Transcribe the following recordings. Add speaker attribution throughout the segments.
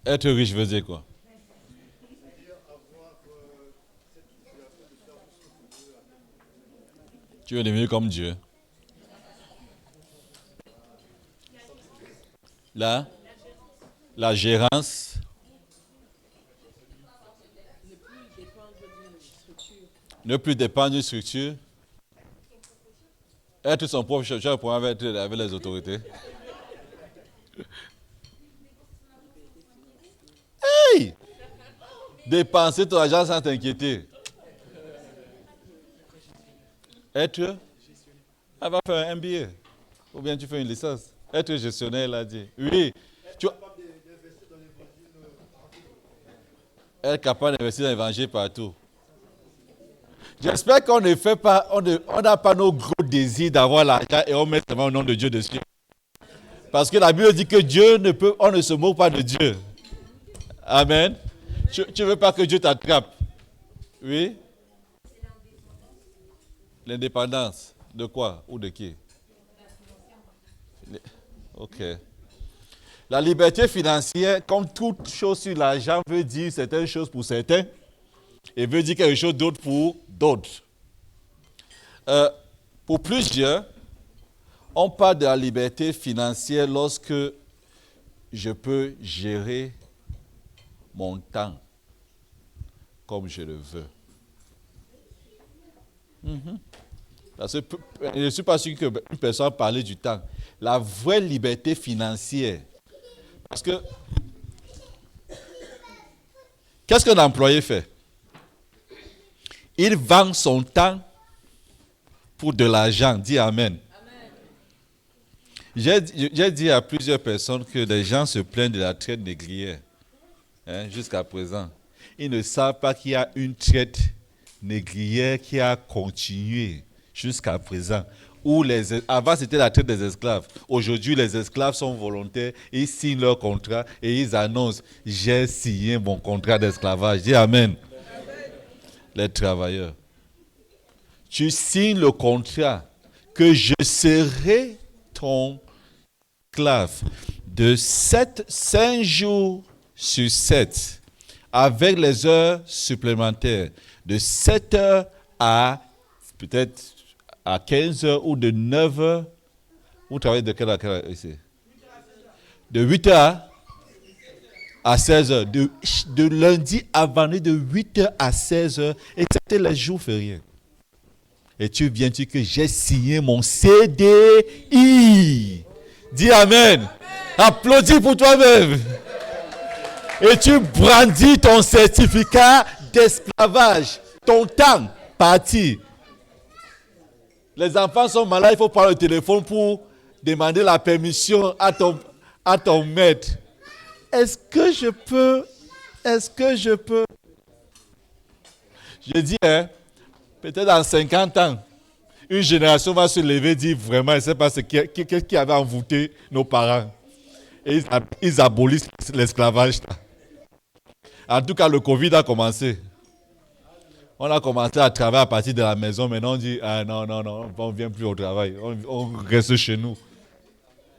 Speaker 1: Être riche veut dire quoi? Tu veux devenir comme Dieu. Là, la gérance. Ne plus dépendre d'une structure. Être son propre chef pour avec les autorités. Hey! Dépenser ton argent sans t'inquiéter. Être, elle va faire un MBA. Ou bien tu fais une licence. Être gestionnaire, elle a dit. Oui. Tu être capable d'investir dans l'évangile partout. J'espère qu'on ne fait pas, on n'a pas nos gros désirs d'avoir l'argent et on met seulement au nom de Dieu dessus. Parce que la Bible dit que Dieu ne peut, on ne se moque pas de Dieu. Amen. Tu ne veux pas que Dieu t'attrape. Oui. L'indépendance. De quoi ou de qui? Ok. La liberté financière, comme toute chose sur l'argent, veut dire certaines choses pour certains et veut dire quelque chose d'autre pour d'autres. Pour plusieurs, on parle de la liberté financière lorsque je peux gérer mon temps comme je le veux. Parce que je ne suis pas sûr qu'une personne parle du temps. La vraie liberté financière. Parce que, qu'est-ce qu'un employé fait? Il vend son temps pour de l'argent. Dis Amen. J'ai dit à plusieurs personnes que des gens se plaignent de la traite négrière. Jusqu'à présent. Ils ne savent pas qu'il y a une traite négrière qui a continué jusqu'à présent. Avant, c'était la traite des esclaves. Aujourd'hui, les esclaves sont volontaires, ils signent leur contrat et ils annoncent « J'ai signé mon contrat d'esclavage ». Dis Amen. Les travailleurs. Tu signes le contrat que je serai ton esclave de 5 jours sur 7 avec les heures supplémentaires de 7 heures à peut-être à 15 heures ou de 9 heures. Vous travaillez de quelle heure ici? De 8 heures à 16 heures. De lundi à vendredi de 8 heures à 16 heures. Et c'était les jours fériés. Et tu viens dire que j'ai signé mon CDI. Dis Amen. Applaudis pour toi-même. Et tu brandis ton certificat d'esclavage. Ton temps parti. Les enfants sont malades, il faut prendre le téléphone pour demander la permission à ton maître. Est-ce que je peux? Je dis, peut-être dans 50 ans, une génération va se lever et dire vraiment, je ne sais pas ce qui avait envoûté nos parents. Et ils abolissent l'esclavage. En tout cas, le Covid a commencé. On a commencé à travailler à partir de la maison. Maintenant, on dit, non, on ne vient plus au travail. On reste chez nous.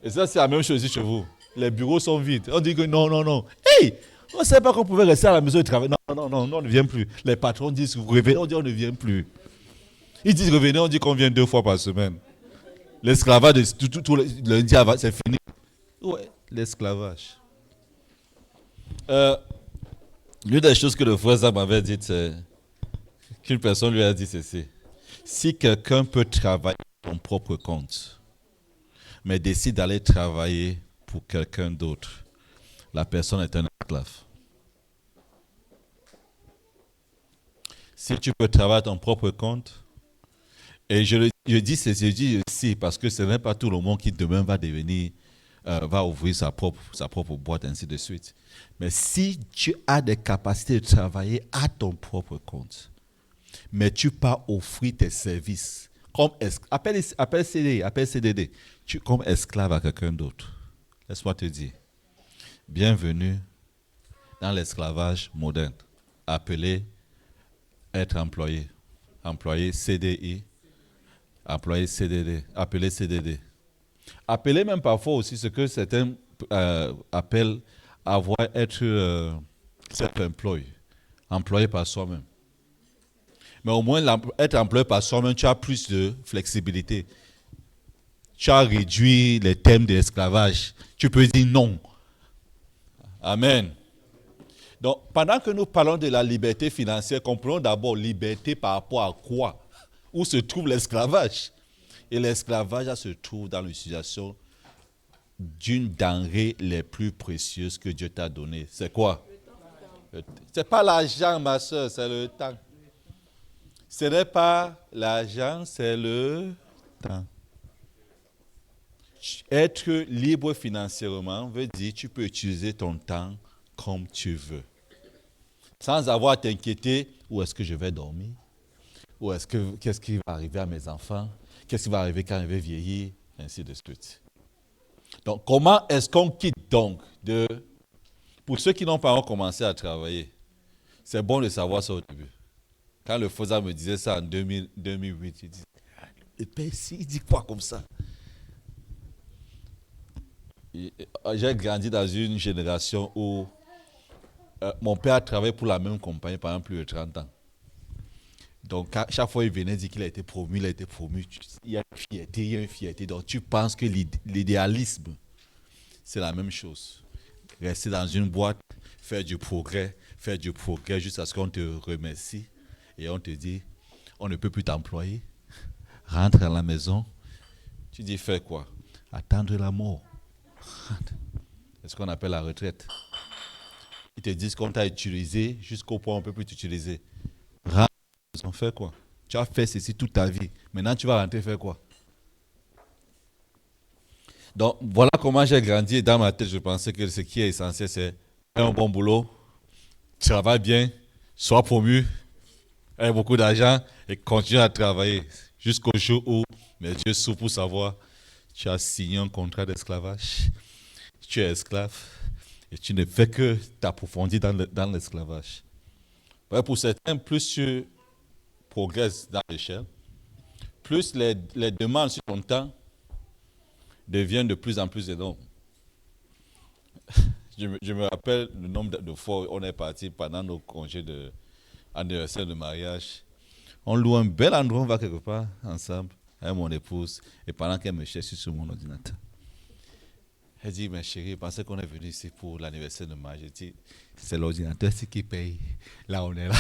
Speaker 1: Et ça, c'est la même chose ici chez vous. Les bureaux sont vides. On dit que non. Hey, on ne savait pas qu'on pouvait rester à la maison et travailler. Non, on ne vient plus. Les patrons disent, revenez, on dit, on ne vient plus. Ils disent, revenez, on dit qu'on vient 2 fois par semaine. L'esclavage, tout lundi, c'est fini. Ouais, l'esclavage. L'une des choses que le frère Zab m'avait dit, c'est qu'une personne lui a dit ceci. Si quelqu'un peut travailler à son propre compte, mais décide d'aller travailler pour quelqu'un d'autre, la personne est un esclave. Si tu peux travailler à ton propre compte, et je dis ceci parce que ce n'est pas tout le monde qui demain va ouvrir sa propre boîte, ainsi de suite. Mais si tu as des capacités de travailler à ton propre compte, mais tu peux offrir tes services, comme appelle CDD, comme esclave à quelqu'un d'autre. Laisse-moi te dire, bienvenue dans l'esclavage moderne, appelé être employé CDI, employé CDD, appelé CDD. Appelé même parfois aussi ce que certains appellent être self-employed, employé par soi-même. Mais au moins, être employé par soi-même, tu as plus de flexibilité. Tu as réduit les thèmes de l'esclavage. Tu peux dire non. Amen. Donc, pendant que nous parlons de la liberté financière, comprenons d'abord liberté par rapport à quoi? Où se trouve l'esclavage? Et l'esclavage se trouve dans l'utilisation d'une denrée les plus précieuses que Dieu t'a donnée. C'est quoi? Ce n'est pas l'argent, ma soeur, c'est le temps. Ce n'est pas l'argent, c'est le temps. Être libre financièrement veut dire que tu peux utiliser ton temps comme tu veux. Sans avoir à t'inquiéter, où est-ce que je vais dormir? Qu'est-ce qui va arriver à mes enfants? Qu'est-ce qui va arriver quand je vais vieillir? Ainsi de suite. Donc, comment est-ce qu'on quitte donc pour ceux qui n'ont pas encore commencé à travailler, c'est bon de savoir ça au début. Quand le Fauza me disait ça en 2008, il dit, le père ici, il dit quoi comme ça? J'ai grandi dans une génération où mon père a travaillé pour la même compagnie pendant plus de 30 ans. Donc, chaque fois il venait dire qu'il a été promu, il a été promu. Il y a une fierté. Donc, tu penses que l'idéalisme, c'est la même chose. Rester dans une boîte, faire du progrès jusqu'à ce qu'on te remercie et on te dit, on ne peut plus t'employer. Rentre à la maison. Tu dis, fais quoi? Attendre la mort. C'est ce qu'on appelle la retraite. Ils te disent qu'on t'a utilisé jusqu'au point où on ne peut plus t'utiliser. Rentre à la maison, fais quoi? Tu as fait ceci toute ta vie. Maintenant, tu vas rentrer faire quoi? Donc, voilà comment j'ai grandi. Dans ma tête, je pensais que ce qui est essentiel, c'est un bon boulot, travaille bien, sois promu, aie beaucoup d'argent et continue à travailler jusqu'au jour où mes yeux s'ouvrent pour savoir tu as signé un contrat d'esclavage, tu es esclave et tu ne fais que t'approfondir dans l'esclavage. Pour certains, plus tu progresses dans l'échelle, plus les demandes sur ton temps deviennent de plus en plus énormes. Je me rappelle le nombre de fois où on est parti pendant nos congés d'anniversaire de mariage. On loue un bel endroit, on va quelque part ensemble avec mon épouse. Et pendant qu'elle me cherche sur mon ordinateur, elle dit, mais chérie, je pensais qu'on est venu ici pour l'anniversaire de mariage. Je dis, c'est l'ordinateur qui paye. Là, on est là.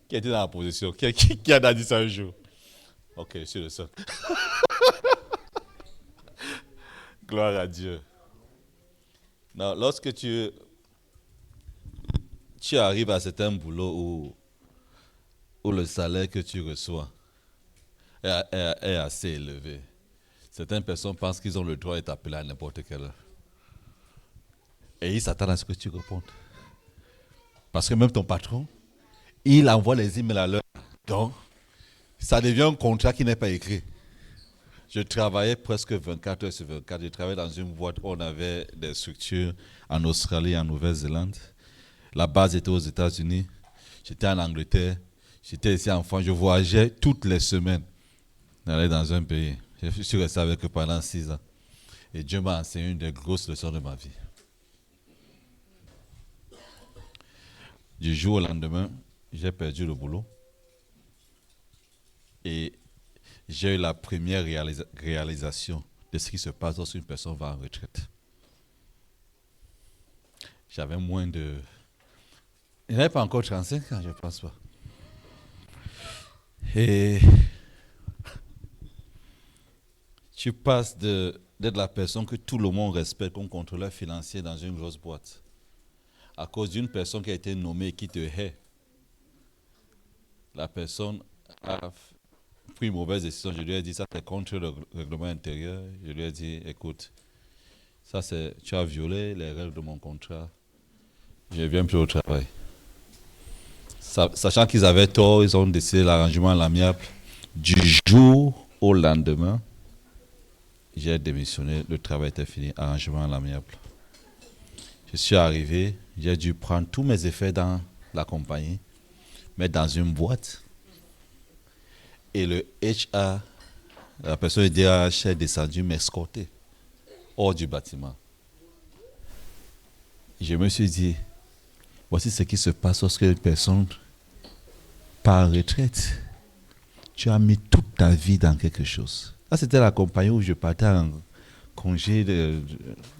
Speaker 1: Qui était dans la position? Qui a dit ça un jour? Ok, je suis le seul. Gloire à Dieu. Non, lorsque tu arrives à certains boulots où le salaire que tu reçois est assez élevé, certaines personnes pensent qu'ils ont le droit d'être appelés à n'importe quelle heure. Et ils s'attendent à ce que tu répondes. Parce que même ton patron, il envoie les emails à l'heure. Donc, ça devient un contrat qui n'est pas écrit. Je travaillais presque 24 heures sur 24. Je travaillais dans une boîte où on avait des structures en Australie et en Nouvelle-Zélande. La base était aux États-Unis. J'étais en Angleterre. J'étais ici en France. Je voyageais toutes les semaines. J'allais dans un pays. Je suis resté avec eux pendant 6 ans. Et Dieu m'a enseigné une des grosses leçons de ma vie. Du jour au lendemain, j'ai perdu le boulot. Et j'ai eu la première réalisation de ce qui se passe lorsqu'une personne va en retraite. J'avais moins de... Je n'avais pas encore 35 ans, je ne pense pas. Et tu passes d'être la personne que tout le monde respecte comme contrôleur financier dans une grosse boîte à cause d'une personne qui a été nommée et qui te hait. La personne a pris une mauvaise décision. Je lui ai dit, ça c'est contre le règlement intérieur. Je lui ai dit, écoute, tu as violé les règles de mon contrat. Je ne viens plus au travail. Sachant qu'ils avaient tort, ils ont décidé l'arrangement à l'amiable. Du jour au lendemain, j'ai démissionné, le travail était fini, arrangement à l'amiable. Je suis arrivé, j'ai dû prendre tous mes effets dans la compagnie, mettre dans une boîte. Et le HR La personne est DRH est descendue m'escorter hors du bâtiment. Je me suis dit, voici ce qui se passe lorsque une personne part en retraite. Tu as mis toute ta vie dans quelque chose. Là, c'était la compagnie où je partais en congé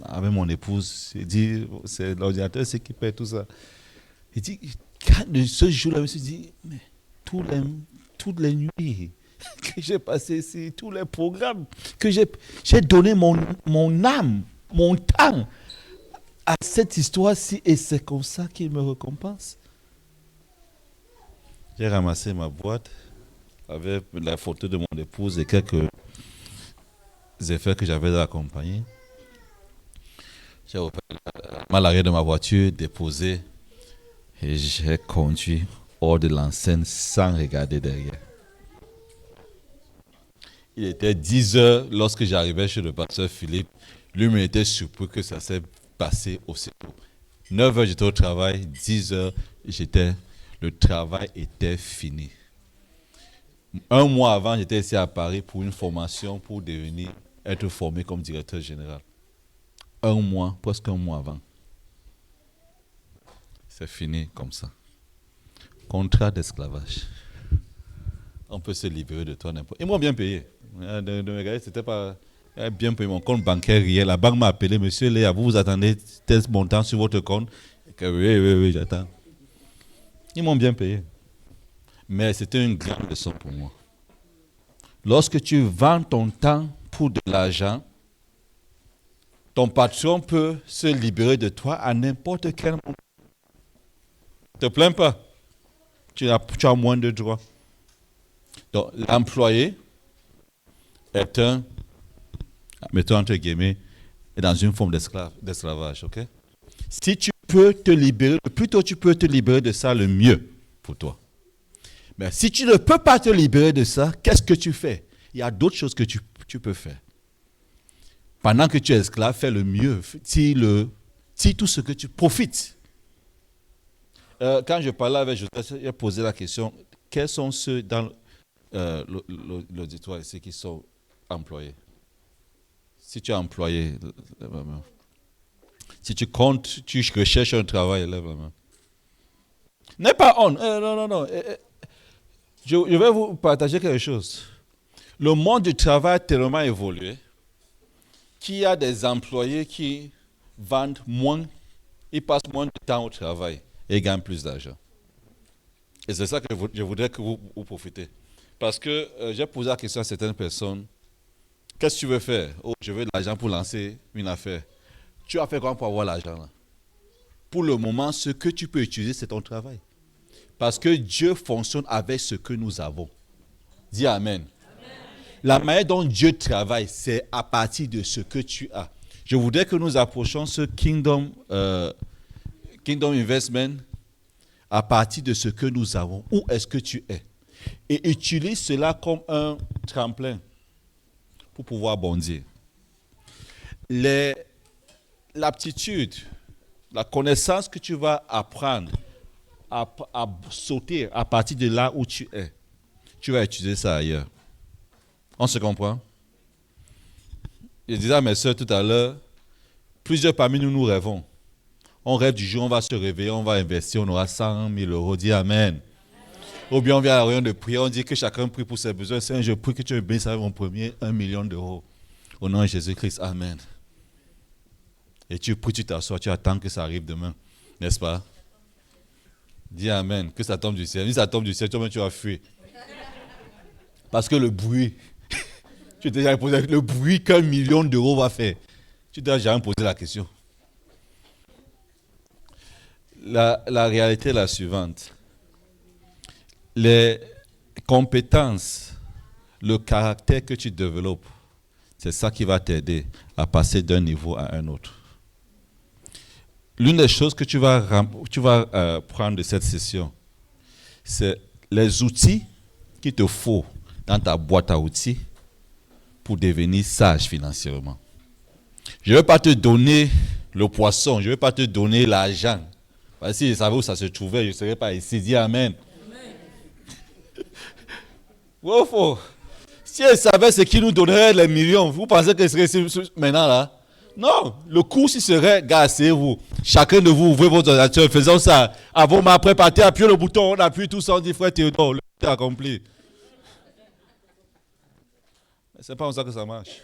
Speaker 1: avec mon épouse. J'ai dit, c'est l'ordinateur, c'est qui paie tout ça. Il dit, ce jour-là, je me suis dit, mais toutes les nuits que j'ai passées ici, tous les programmes que j'ai donné mon âme, mon temps à cette histoire-ci, et c'est comme ça qu'il me récompense. J'ai ramassé ma boîte avec la photo de mon épouse et quelques effets que j'avais dans la compagnie. J'ai ouvert l'arrière de ma voiture, déposé, et j'ai conduit hors de l'enceinte sans regarder derrière. Il était 10 heures lorsque j'arrivais chez le pasteur Philippe. Lui m'était surpris que ça s'est passé aussi tôt. 9 heures, j'étais au travail. 10 heures, le travail était fini. Un mois avant, j'étais ici à Paris pour une formation pour être formé comme directeur général. Presque un mois avant. C'est fini comme ça. Contrat d'esclavage. On peut se libérer de toi n'importe. Ils m'ont bien payé. De me regarder, c'était pas bien payé. Mon compte bancaire riait. La banque m'a appelé, monsieur Léa, vous attendez tel montant sur votre compte? Oui, j'attends. Ils m'ont bien payé. Mais c'était une grande leçon pour moi. Lorsque tu vends ton temps pour de l'argent, ton patron peut se libérer de toi à n'importe quel moment. Ne te plains pas. Tu as moins de droits. Donc, l'employé est mettons entre guillemets, est dans une forme d'esclavage. Okay? Si tu peux te libérer, le plus tôt tu peux te libérer de ça, le mieux pour toi. Mais si tu ne peux pas te libérer de ça, qu'est-ce que tu fais? Il y a d'autres choses que tu peux faire. Pendant que tu es esclave, fais le mieux. Tire tout ce que tu profites. Quand je parlais avec Joseph, j'ai posé la question, quels sont ceux dans l'auditoire ici qui sont employés? Si tu es employé, lève la main. Si tu comptes, tu recherches un travail, lève la main. N'est pas on. Non. Je vais vous partager quelque chose. Le monde du travail a tellement évolué qu'il y a des employés qui vendent moins, ils passent moins de temps au travail et gagnent plus d'argent. Et c'est ça que je voudrais que vous profitez. Parce que j'ai posé la question à certaines personnes, qu'est-ce que tu veux faire? Oh, je veux de l'argent pour lancer une affaire. Tu as fait quoi pour avoir l'argent là? Pour le moment, ce que tu peux utiliser, c'est ton travail. Parce que Dieu fonctionne avec ce que nous avons. Dis Amen. La manière dont Dieu travaille, c'est à partir de ce que tu as. Je voudrais que nous approchions ce Kingdom Investment à partir de ce que nous avons. Où est-ce que tu es? Et utilise cela comme un tremplin pour pouvoir bondir. L'aptitude, la connaissance que tu vas apprendre à sauter à partir de là où tu es, tu vas utiliser ça ailleurs. On se comprend? Je disais à mes soeurs tout à l'heure, plusieurs parmi nous rêvons. On rêve du jour, on va se réveiller, on va investir, on aura 100 000 euros. Dis Amen. Ou bien on vient à la réunion de prière, on dit que chacun prie pour ses besoins. Seigneur, je prie que tu me bénisses avec mon premier 1 million d'euros. Au nom de Jésus-Christ, Amen. Et tu pries, tu t'assois, tu attends que ça arrive demain. N'est-ce pas? Dis Amen, que ça tombe du ciel. Si ça tombe du ciel, toi-même tu vas fuir. Parce que le bruit, tu t'es jamais posé le bruit qu'1 million d'euros va faire. Tu t'es jamais posé la question. La réalité est la suivante. Les compétences, le caractère que tu développes, c'est ça qui va t'aider à passer d'un niveau à un autre. L'une des choses que tu vas prendre de cette session, c'est les outils qu'il te faut dans ta boîte à outils pour devenir sage financièrement. Je ne vais pas te donner le poisson, je ne vais pas te donner l'argent. Parce que si je savais où ça se trouvait, je ne serais pas ici. Dis Amen. Wow, Si elle savait ce qui nous donnerait les millions, vous pensez qu'elle serait maintenant là? Non, le cours si serait, gars, asseyez-vous. Chacun de vous, ouvrez votre ordinateur, faisons ça. Avant, mais après, partez, appuyez le bouton, on appuie tout ça, on dit, frère Théodore, le est accompli. C'est pas comme ça que ça marche.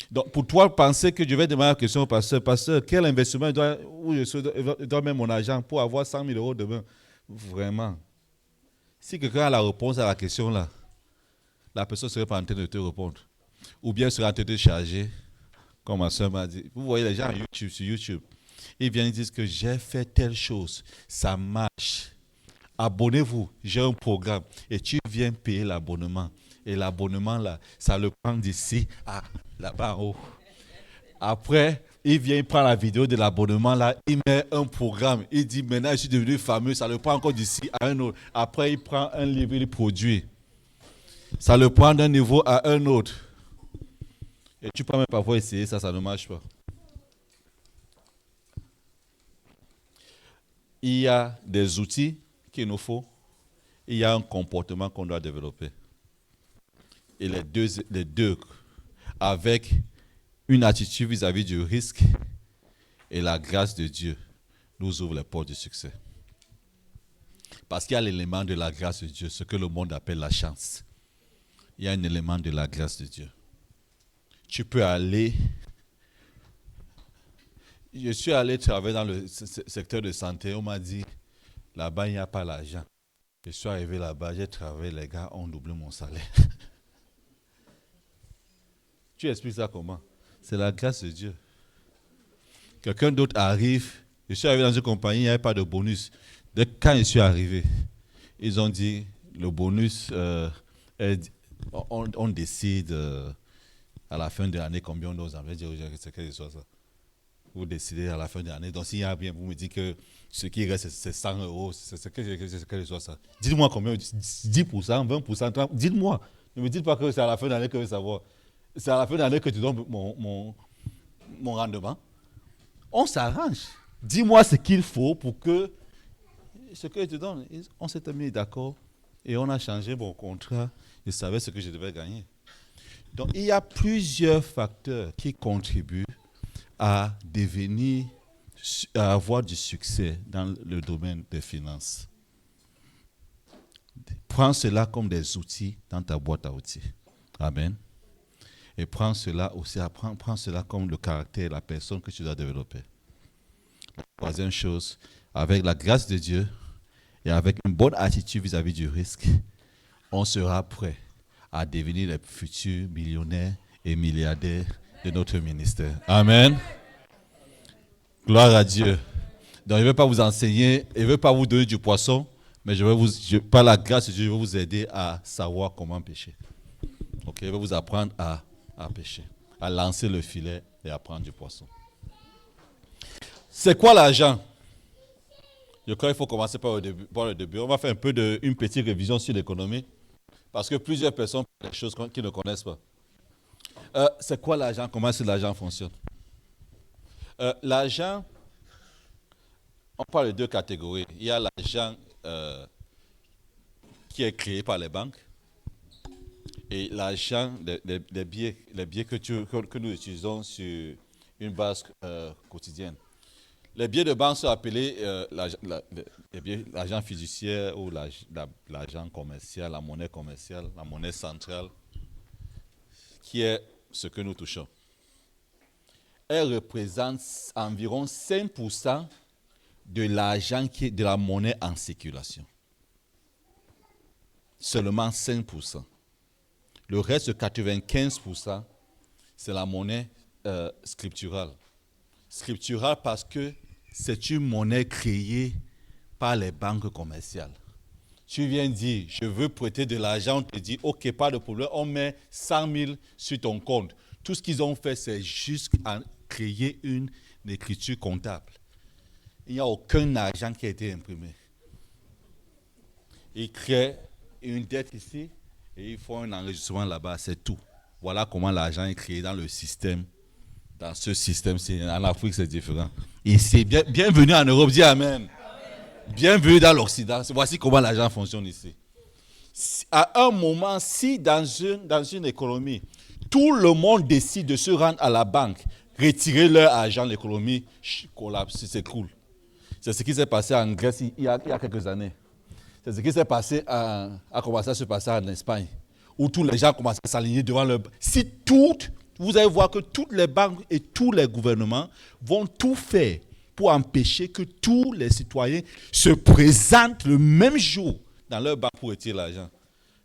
Speaker 1: Donc, pour toi, penser que je vais demander la question au pasteur, pasteur, quel investissement je dois mettre mon argent pour avoir 100 000 euros demain? Vraiment. Si quelqu'un a la réponse à la question là, la personne serait pas en train de te répondre. Ou bien serait en train de te charger, comme ma soeur m'a dit. Vous voyez les gens sur YouTube, ils viennent dire que j'ai fait telle chose, ça marche. Abonnez-vous, j'ai un programme et tu viens payer l'abonnement. Et l'abonnement là, ça le prend d'ici à là-bas en haut. Après, il vient prendre la vidéo de l'abonnement là, il met un programme, il dit maintenant je suis devenu fameux, ça le prend encore d'ici à un autre. Après, il prend un livre, il produit. Ça le prend d'un niveau à un autre. Et tu peux même parfois essayer, ça ne marche pas. Il y a des outils qu'il nous faut, il y a un comportement qu'on doit développer. Et les deux avec une attitude vis-à-vis du risque et la grâce de Dieu, nous ouvrent les portes du succès. Parce qu'il y a l'élément de la grâce de Dieu, ce que le monde appelle la chance. Il y a un élément de la grâce de Dieu. Tu peux aller... Je suis allé travailler dans le secteur de santé, on m'a dit, là-bas, il n'y a pas l'argent. Je suis arrivé là-bas, j'ai travaillé, les gars ont doublé mon salaire. Tu expliques ça comment? C'est la grâce de Dieu. Quelqu'un d'autre arrive, je suis arrivé dans une compagnie, il n'y avait pas de bonus. Quand je suis arrivé, ils ont dit, le bonus, on décide à la fin de l'année combien on doit enlever. Je dis, c'est quelle histoire ça? Vous décidez à la fin de l'année. Donc s'il y a bien, vous me dites que ce qui reste, c'est 100 euros. C'est quelle histoire ça? Dites-moi combien, 10%, 20%, 30%, dites-moi. Ne me dites pas que c'est à la fin de l'année que je veux savoir. C'est à la fin de l'année que tu donnes mon rendement. On s'arrange. Dis-moi ce qu'il faut pour que ce que je te donne. On s'est mis d'accord et on a changé mon contrat. Je savais ce que je devais gagner. Donc, il y a plusieurs facteurs qui contribuent à devenir, à avoir du succès dans le domaine des finances. Prends cela comme des outils dans ta boîte à outils. Amen. Et prends cela aussi, prends cela comme le caractère, la personne que tu dois développer. La troisième chose, avec la grâce de Dieu et avec une bonne attitude vis-à-vis du risque, on sera prêt à devenir les futurs millionnaires et milliardaires de notre ministère. Amen. Gloire à Dieu. Donc, je ne vais pas vous enseigner, je ne vais pas vous donner du poisson, mais par la grâce de Dieu, je vais vous aider à savoir comment pêcher. Ok, je vais vous apprendre à pêcher, à lancer le filet et à prendre du poisson. C'est quoi l'argent? Je crois qu'il faut commencer par le début. On va faire une petite révision sur l'économie, parce que plusieurs personnes font des choses qu'ils ne connaissent pas. C'est quoi l'argent? Comment est-ce que l'argent fonctionne? L'argent, on parle de deux catégories. Il y a l'argent qui est créé par les banques et l'argent, les billets que nous utilisons sur une base quotidienne. Les billets de banque sont appelés l'argent fiduciaire ou l'argent commercial, la monnaie commerciale, la monnaie centrale, qui est ce que nous touchons. Elle représente environ 5% de l'argent de la monnaie en circulation. Seulement 5%. Le reste, 95%, c'est la monnaie scripturale. Scripturale parce que c'est une monnaie créée par les banques commerciales. Tu viens dire, je veux prêter de l'argent, on te dit, ok, pas de problème, on met 100 000 sur ton compte. Tout ce qu'ils ont fait, c'est juste créer une écriture comptable. Il n'y a aucun argent qui a été imprimé. Ils créent une dette ici et ils font un enregistrement là-bas, c'est tout. Voilà comment l'argent est créé dans le système. Dans ce système-ci, en Afrique, c'est différent. Ici, bienvenue en Europe, dis Amen. Bienvenue dans l'Occident. Voici comment l'argent fonctionne ici. À un moment, si dans une économie, tout le monde décide de se rendre à la banque, retirer leur argent, l'économie collapse, s'écroule. C'est ce qui s'est passé en Grèce il y a quelques années. C'est ce qui s'est passé a commencé à se passer en Espagne, où tous les gens commencent à s'aligner devant leur... Vous allez voir que toutes les banques et tous les gouvernements vont tout faire pour empêcher que tous les citoyens se présentent le même jour dans leur banque pour retirer l'argent.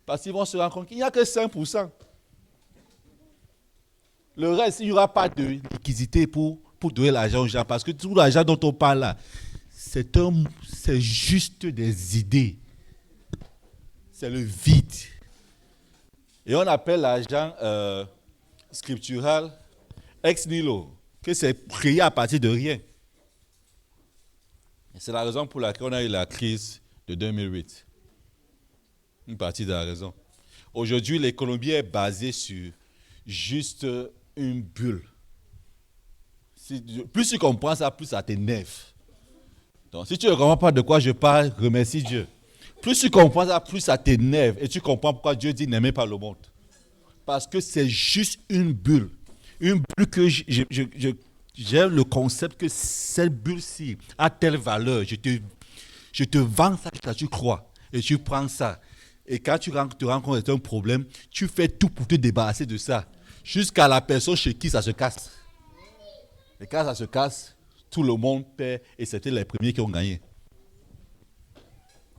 Speaker 1: Parce qu'ils vont se rendre compte qu'il n'y a que 5%. Le reste, il n'y aura pas de liquidité pour donner l'argent aux gens. Parce que tout l'argent dont on parle là, c'est juste des idées. C'est le vide. Et on appelle l'argent scriptural ex nihilo, que c'est créé à partir de rien. Et c'est la raison pour laquelle on a eu la crise de 2008. Une partie de la raison. Aujourd'hui, l'économie est basée sur juste une bulle. Plus tu comprends ça, plus ça t'énerve. Donc, si tu ne comprends pas de quoi je parle, remercie Dieu. Plus tu comprends ça, plus ça t'énerve. Et tu comprends pourquoi Dieu dit n'aimez pas le monde. Parce que c'est juste une bulle. Une bulle que j'ai le concept que cette bulle-ci a telle valeur. Je te vends ça, tu crois. Et tu prends ça. Et quand tu te rends compte que c'est un problème, tu fais tout pour te débarrasser de ça. Jusqu'à la personne chez qui ça se casse. Et quand ça se casse, tout le monde perd. Et c'était les premiers qui ont gagné.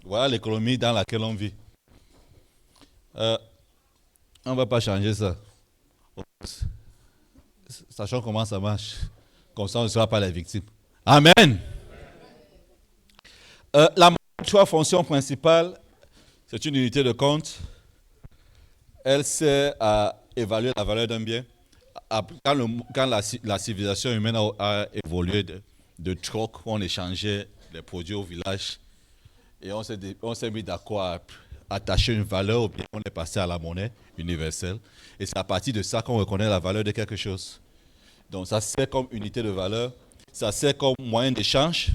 Speaker 1: Voilà l'économie dans laquelle on vit. On ne va pas changer ça. Sachant comment ça marche. Comme ça, on ne sera pas les victimes. Amen. La trois fonctions principales, c'est une unité de compte. Elle sert à évaluer la valeur d'un bien. Quand la civilisation humaine a évolué de troc, on échangeait les produits au village et on s'est mis d'accord à attacher une valeur au bien, on est passé à la monnaie universelle. Et c'est à partir de ça qu'on reconnaît la valeur de quelque chose. Donc ça sert comme unité de valeur, ça sert comme moyen d'échange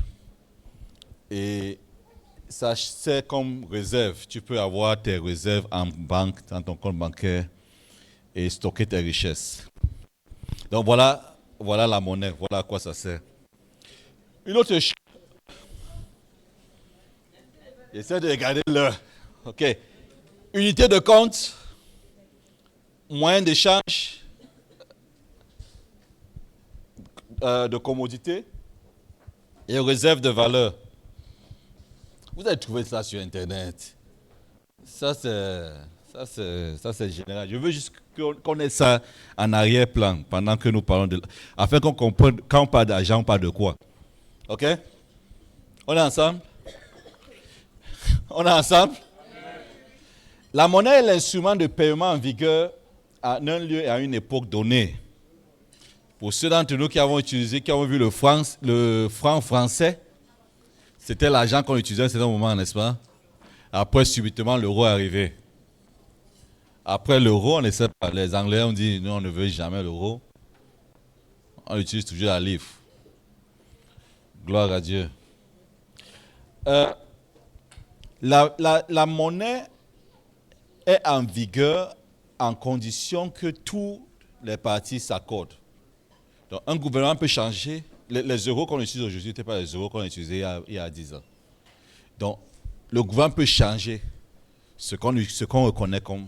Speaker 1: et ça sert comme réserve. Tu peux avoir tes réserves en banque, dans ton compte bancaire et stocker tes richesses. Donc voilà la monnaie, voilà à quoi ça sert. Une autre chose. J'essaie de regarder l'heure. OK. Unité de compte, moyen d'échange, de commodité et réserve de valeur. Vous avez trouvé ça sur Internet. Ça, c'est général. Je veux juste qu'on ait ça en arrière-plan pendant que nous parlons afin qu'on comprenne quand on parle d'argent, on parle de quoi. OK? On est ensemble? On est ensemble? La monnaie est l'instrument de paiement en vigueur à un lieu et à une époque donnée. Pour ceux d'entre nous qui ont vu le franc français, c'était l'argent qu'on utilisait à un certain moment, n'est-ce pas? Après, subitement, l'euro est arrivé. Après l'euro, on ne sait pas. Les Anglais ont dit, nous, on ne veut jamais l'euro. On utilise toujours la livre. Gloire à Dieu. La monnaie est en vigueur en condition que tous les partis s'accordent. Donc, un gouvernement peut changer. Les euros qu'on utilise aujourd'hui n'étaient pas les euros qu'on utilisait il y a 10 ans. Donc, le gouvernement peut changer ce qu'on reconnaît comme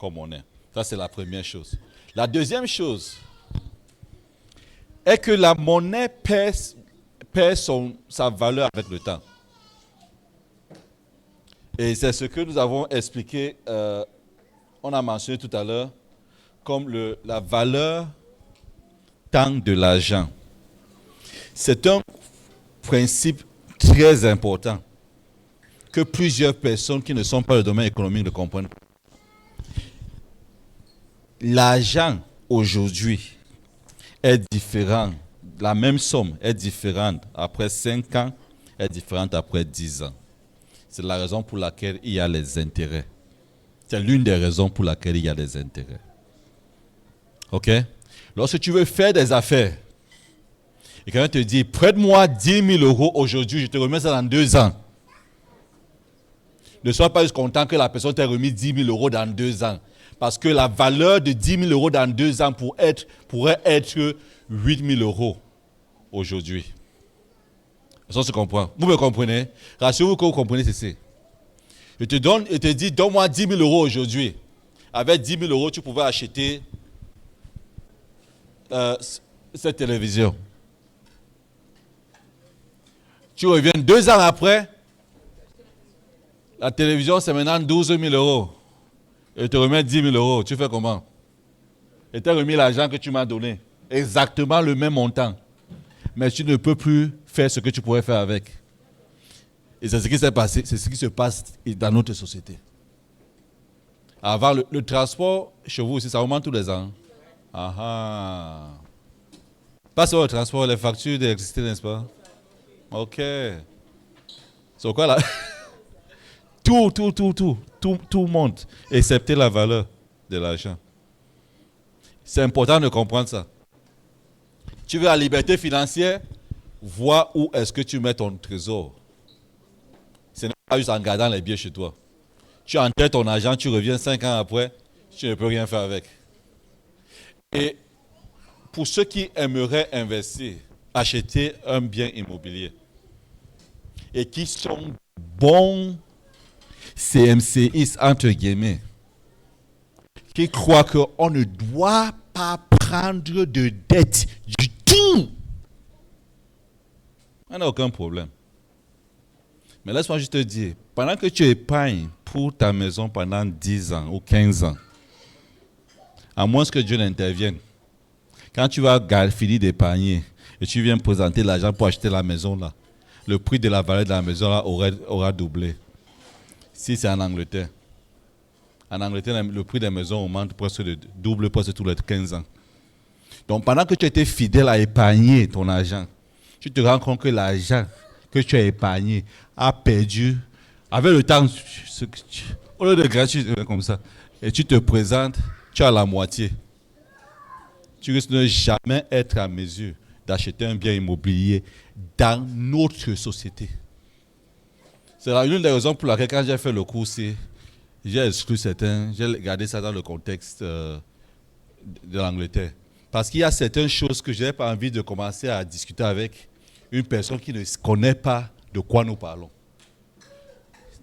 Speaker 1: monnaie. Ça, c'est la première chose. La deuxième chose est que la monnaie perd sa valeur avec le temps. Et c'est ce que nous avons expliqué, on a mentionné tout à l'heure, comme la valeur temps de l'argent. C'est un principe très important que plusieurs personnes qui ne sont pas dans le domaine économique ne comprennent pas. L'argent aujourd'hui est différent. La même somme est différente après 5 ans, est différente après 10 ans. C'est la raison pour laquelle il y a les intérêts. C'est l'une des raisons pour laquelle il y a des intérêts. OK? Lorsque tu veux faire des affaires, et quelqu'un te dit, prête-moi 10 000 euros aujourd'hui, je te remets ça dans 2 ans. Ne sois pas juste content que la personne t'ait remis 10 000 euros dans 2 ans. Parce que la valeur de 10 000 euros dans 2 ans pourrait être 8 000 euros aujourd'hui. Ça se comprend. Vous me comprenez? Rassurez-vous que vous comprenez ceci. Je te dis, donne-moi 10 000 euros aujourd'hui. Avec 10 000 euros, tu pouvais acheter cette télévision. Tu reviens 2 ans après, la télévision c'est maintenant 12 000 euros. Et te remet 10 000 euros. Tu fais comment? Et tu as remis l'argent que tu m'as donné. Exactement le même montant. Mais tu ne peux plus faire ce que tu pourrais faire avec. Et c'est ce qui s'est passé, c'est ce qui se passe dans notre société. Avant, le transport, chez vous aussi, ça augmente tous les ans. Ah ah. Pas seulement le transport, les factures d'électricité, n'est-ce pas? Ok. C'est quoi là? Tout monte, excepté la valeur de l'argent. C'est important de comprendre ça. Tu veux la liberté financière, vois où est-ce que tu mets ton trésor. Ce n'est pas juste en gardant les billets chez toi. Tu enterres ton argent, tu reviens 5 ans après, tu ne peux rien faire avec. Et pour ceux qui aimeraient investir, acheter un bien immobilier et qui sont bons CMCistes, entre guillemets, qui croient qu'on ne doit pas prendre de dette du tout, on n'a aucun problème. Mais laisse-moi juste te dire, pendant que tu épargnes pour ta maison pendant 10 ans ou 15 ans, à moins que Dieu n'intervienne, quand tu vas finir d'épargner et tu viens présenter l'argent pour acheter la maison là, le prix de la valeur de la maison là aura doublé. Si c'est en Angleterre. En Angleterre, le prix des maisons augmente double presque tous les 15 ans. Donc pendant que tu étais fidèle à épargner ton argent, tu te rends compte que l'argent que tu as épargné a perdu. Avec le temps, au lieu de gratuit comme ça, et tu te présentes, tu as la moitié. Tu risques de ne jamais être à mesure d'acheter un bien immobilier dans notre société. C'est l'une des raisons pour laquelle, quand j'ai fait le cours, j'ai exclu certains, j'ai gardé ça dans le contexte de l'Angleterre. Parce qu'il y a certaines choses que je n'ai pas envie de commencer à discuter avec une personne qui ne connaît pas de quoi nous parlons.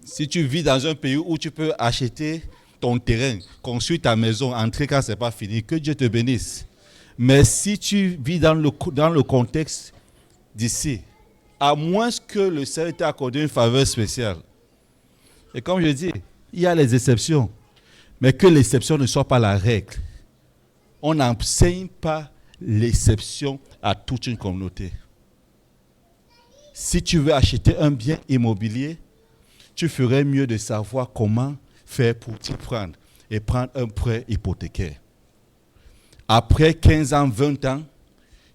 Speaker 1: Si tu vis dans un pays où tu peux acheter ton terrain, construire ta maison, entrer quand ce n'est pas fini, que Dieu te bénisse. Mais si tu vis dans le contexte d'ici, à moins que le Seigneur t'ait accordé une faveur spéciale. Et comme je dis, il y a les exceptions, mais que l'exception ne soit pas la règle. On n'enseigne pas l'exception à toute une communauté. Si tu veux acheter un bien immobilier, tu ferais mieux de savoir comment faire pour t'y prendre et prendre un prêt hypothécaire. Après 15 ans, 20 ans,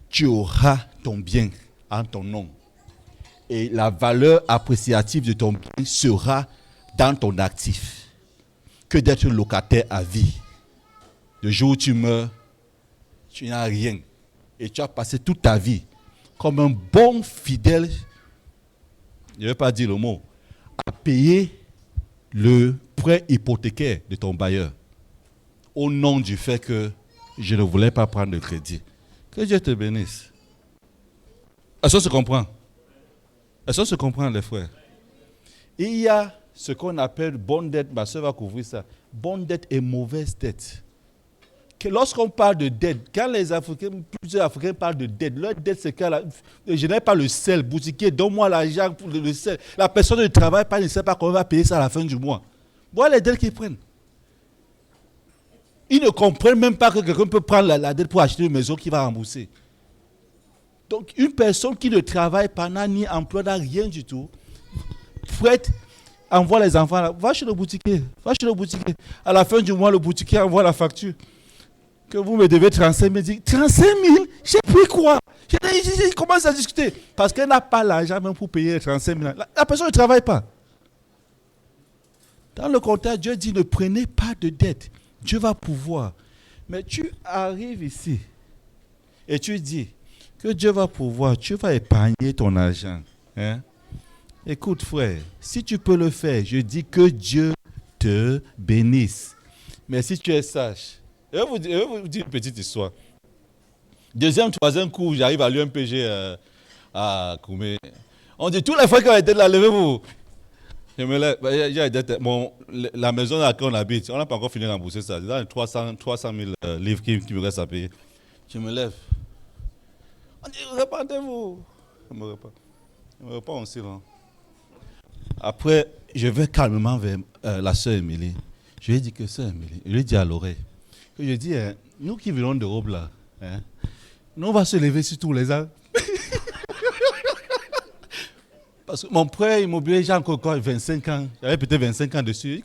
Speaker 1: tu auras ton bien en ton nom. Et la valeur appréciative de ton bien sera dans ton actif que d'être locataire à vie. Le jour où tu meurs, tu n'as rien. Et tu as passé toute ta vie comme un bon fidèle, je ne vais pas dire le mot, à payer le prêt hypothécaire de ton bailleur au nom du fait que je ne voulais pas prendre de crédit. Que Dieu te bénisse. Est-ce que ça se comprend? Est-ce que ça se comprend, les frères? Il y a ce qu'on appelle bonne dette, ma soeur va couvrir ça, bonne dette et mauvaise dette. Lorsqu'on parle de dette, quand plusieurs Africains parlent de dette, leur dette c'est que je n'ai pas le sel, boutiquier, donne-moi l'argent pour le sel. La personne ne travaille pas, ne sait pas comment va payer ça à la fin du mois. Voilà les dettes qu'ils prennent. Ils ne comprennent même pas que quelqu'un peut prendre la dette pour acheter une maison qu'il va rembourser. Donc une personne qui ne travaille pas, n'a ni emploi, n'a rien du tout, prête, envoie les enfants là, va chez le boutiquier. À la fin du mois, le boutiquier envoie la facture. Que vous me devez 35 000. Dit, 35 000? J'ai pris quoi? Il commence à discuter. Parce qu'elle n'a pas l'argent même pour payer les 35 000. La personne ne travaille pas. Dans le contexte, Dieu dit, ne prenez pas de dette. Dieu va pouvoir. Mais tu arrives ici et tu dis que Dieu va pouvoir. Tu vas épargner ton argent. Hein? Écoute, frère, si tu peux le faire, je dis que Dieu te bénisse. Mais si tu es sage, je vais vous dire une petite histoire. Deuxième, troisième cours, j'arrive à l'UMPG à Koumé. On dit tous les fois qu'on était là, levez-vous. Je me lève. La maison dans laquelle on habite, on n'a pas encore fini de rembourser ça. C'est dans 300 000 livres qui me restent à payer. Je me lève. On dit, répandez-vous. Je me répands en silence. Après, je vais calmement vers la sœur Émilie. Je lui ai dit que sœur Émilie, je lui ai dit à l'oreille, que je dis, nous qui venons d'Europe là, nous on va se lever sur tous les ans. Parce que mon prêt immobilier, j'ai encore 25 ans. J'avais peut-être 25 ans dessus.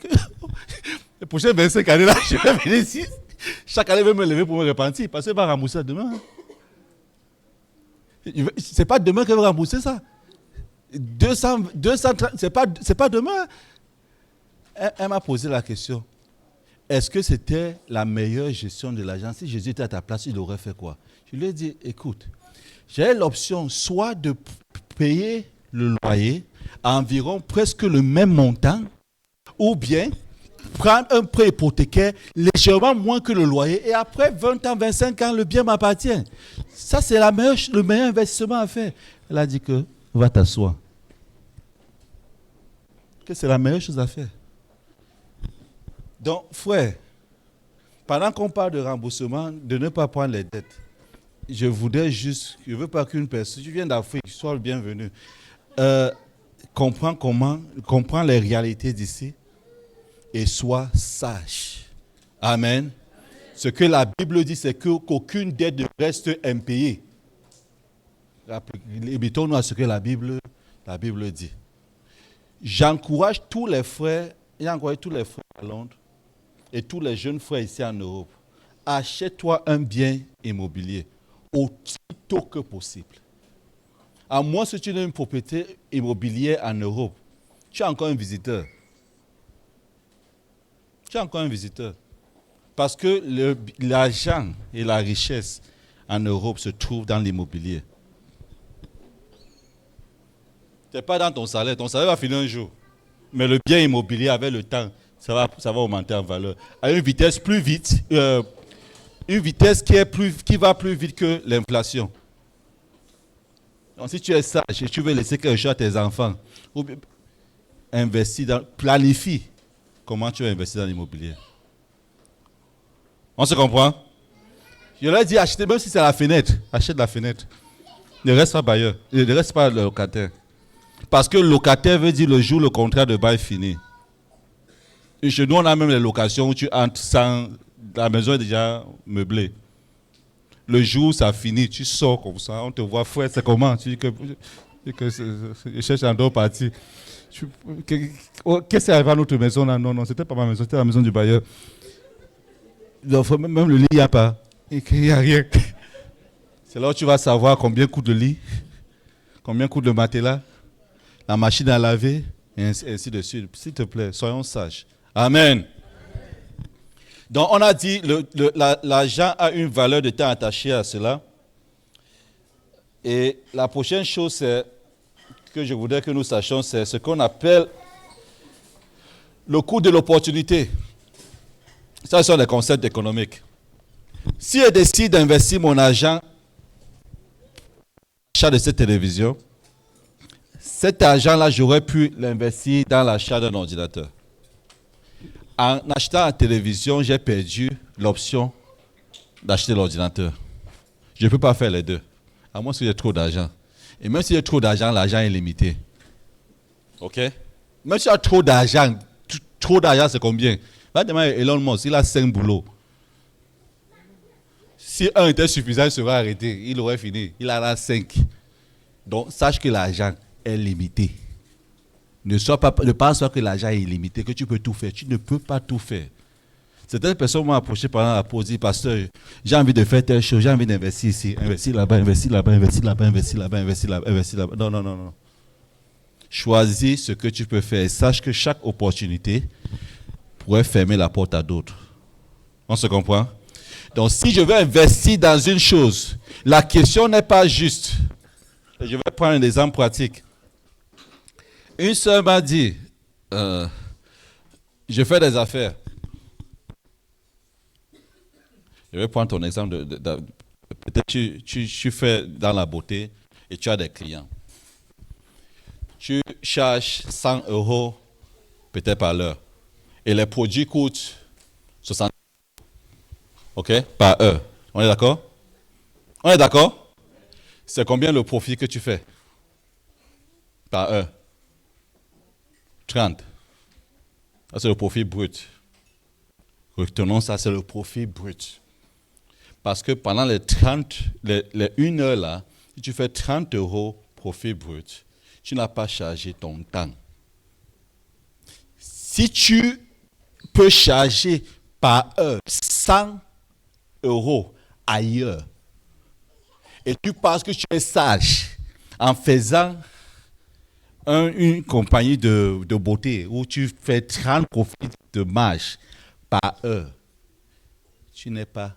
Speaker 1: Les prochaines 25 années là, je vais venir ici. Chaque année, je vais me lever pour me repentir. Parce qu'il va rembourser demain. C'est pas demain qu'elle va rembourser ça. 230, c'est pas demain. Elle m'a posé la question. Est-ce que c'était la meilleure gestion de l'argent? Si Jésus était à ta place, il aurait fait quoi? Je lui ai dit, écoute, j'ai l'option soit de payer le loyer à environ presque le même montant, ou bien prendre un prêt hypothécaire légèrement moins que le loyer, et après 20 ans, 25 ans, le bien m'appartient. Ça, c'est le meilleur investissement à faire. Elle a dit que, va t'asseoir. Que c'est la meilleure chose à faire. Donc, frère, pendant qu'on parle de remboursement, de ne pas prendre les dettes, je ne veux pas qu'une personne, tu viens d'Afrique, sois le bienvenu, comprends les réalités d'ici et sois sage. Amen. Ce que la Bible dit, c'est qu'aucune dette ne reste impayée. Limitons-nous à ce que la Bible dit. J'encourage tous les frères à Londres et tous les jeunes frères ici en Europe. Achète-toi un bien immobilier aussitôt que possible. À moins que tu aies une propriété immobilière en Europe, tu es encore un visiteur. Parce que l'argent et la richesse en Europe se trouvent dans l'immobilier. Ce n'est pas dans ton salaire. Ton salaire va finir un jour. Mais le bien immobilier, avec le temps, ça va augmenter en valeur. À une vitesse plus vite, une vitesse qui va plus vite que l'inflation. Donc si tu es sage et tu veux laisser quelque chose à tes enfants, ou planifie comment tu vas investir dans l'immobilier. On se comprend? Je leur ai dit, achetez, même si c'est la fenêtre, achète la fenêtre. Ne reste pas bailleur, ne reste pas le locataire. Parce que le locataire veut dire le jour où le contrat de bail finit. Et chez nous, on a même les locations où tu entres sans... La maison est déjà meublée. Le jour où ça finit, tu sors comme ça, on te voit, frère, c'est comment? Tu dis que je cherche un autre parti. Qu'est-ce qui arrive à notre maison là? Non, c'était pas ma maison, c'était la maison du bailleur. Même le lit, il n'y a pas. Il n'y a rien. C'est là où tu vas savoir combien coûte le lit, combien coûte le matelas, la machine à laver, et ainsi de suite. S'il te plaît, soyons sages. Amen. Donc, on a dit l'argent a une valeur de temps attachée à cela. Et la prochaine chose que je voudrais que nous sachions, c'est ce qu'on appelle le coût de l'opportunité. Ça, ce sont des concepts économiques. Si je décide d'investir mon argent dans l'achat de cette télévision, cet argent-là, j'aurais pu l'investir dans l'achat d'un ordinateur. En achetant la télévision, j'ai perdu l'option d'acheter l'ordinateur. Je ne peux pas faire les deux, à moins que j'ai trop d'argent. Et même si j'ai trop d'argent, l'argent est limité. OK? Même si j'ai trop d'argent c'est combien? Va demander à Elon Musk, il a 5 boulots. Si un était suffisant, il serait arrêté. Il aurait fini. Il en a 5. Donc, sache que l'argent est limité. Ne pense pas que l'argent est illimité, que tu peux tout faire. Tu ne peux pas tout faire. Certaines personnes m'ont approché pendant la pause, dit, pasteur, j'ai envie de faire telle chose, j'ai envie d'investir ici, investir là-bas, investir là-bas, investir là-bas, investir là-bas, investir là-bas, investir là-bas. Non. Choisis ce que tu peux faire et sache que chaque opportunité pourrait fermer la porte à d'autres. On se comprend? Donc, si je veux investir dans une chose, la question n'est pas juste. Je vais prendre un exemple pratique. Une sœur m'a dit, je fais des affaires. Je vais prendre ton exemple. Peut-être tu fais dans la beauté et tu as des clients. Tu charges 100 euros peut-être par l'heure. Et les produits coûtent 60 OK, par heure. On est d'accord? On est d'accord? C'est combien le profit que tu fais par heure? 30. Ça, c'est le profit brut. Retenons ça, c'est le profit brut. Parce que pendant les 1 heure là, si tu fais 30 euros profit brut, tu n'as pas chargé ton temps. Si tu peux charger par heure 100 euros ailleurs, et tu penses que tu es sage en faisant une compagnie de beauté où tu fais 30 profits de marge par heure, tu n'es pas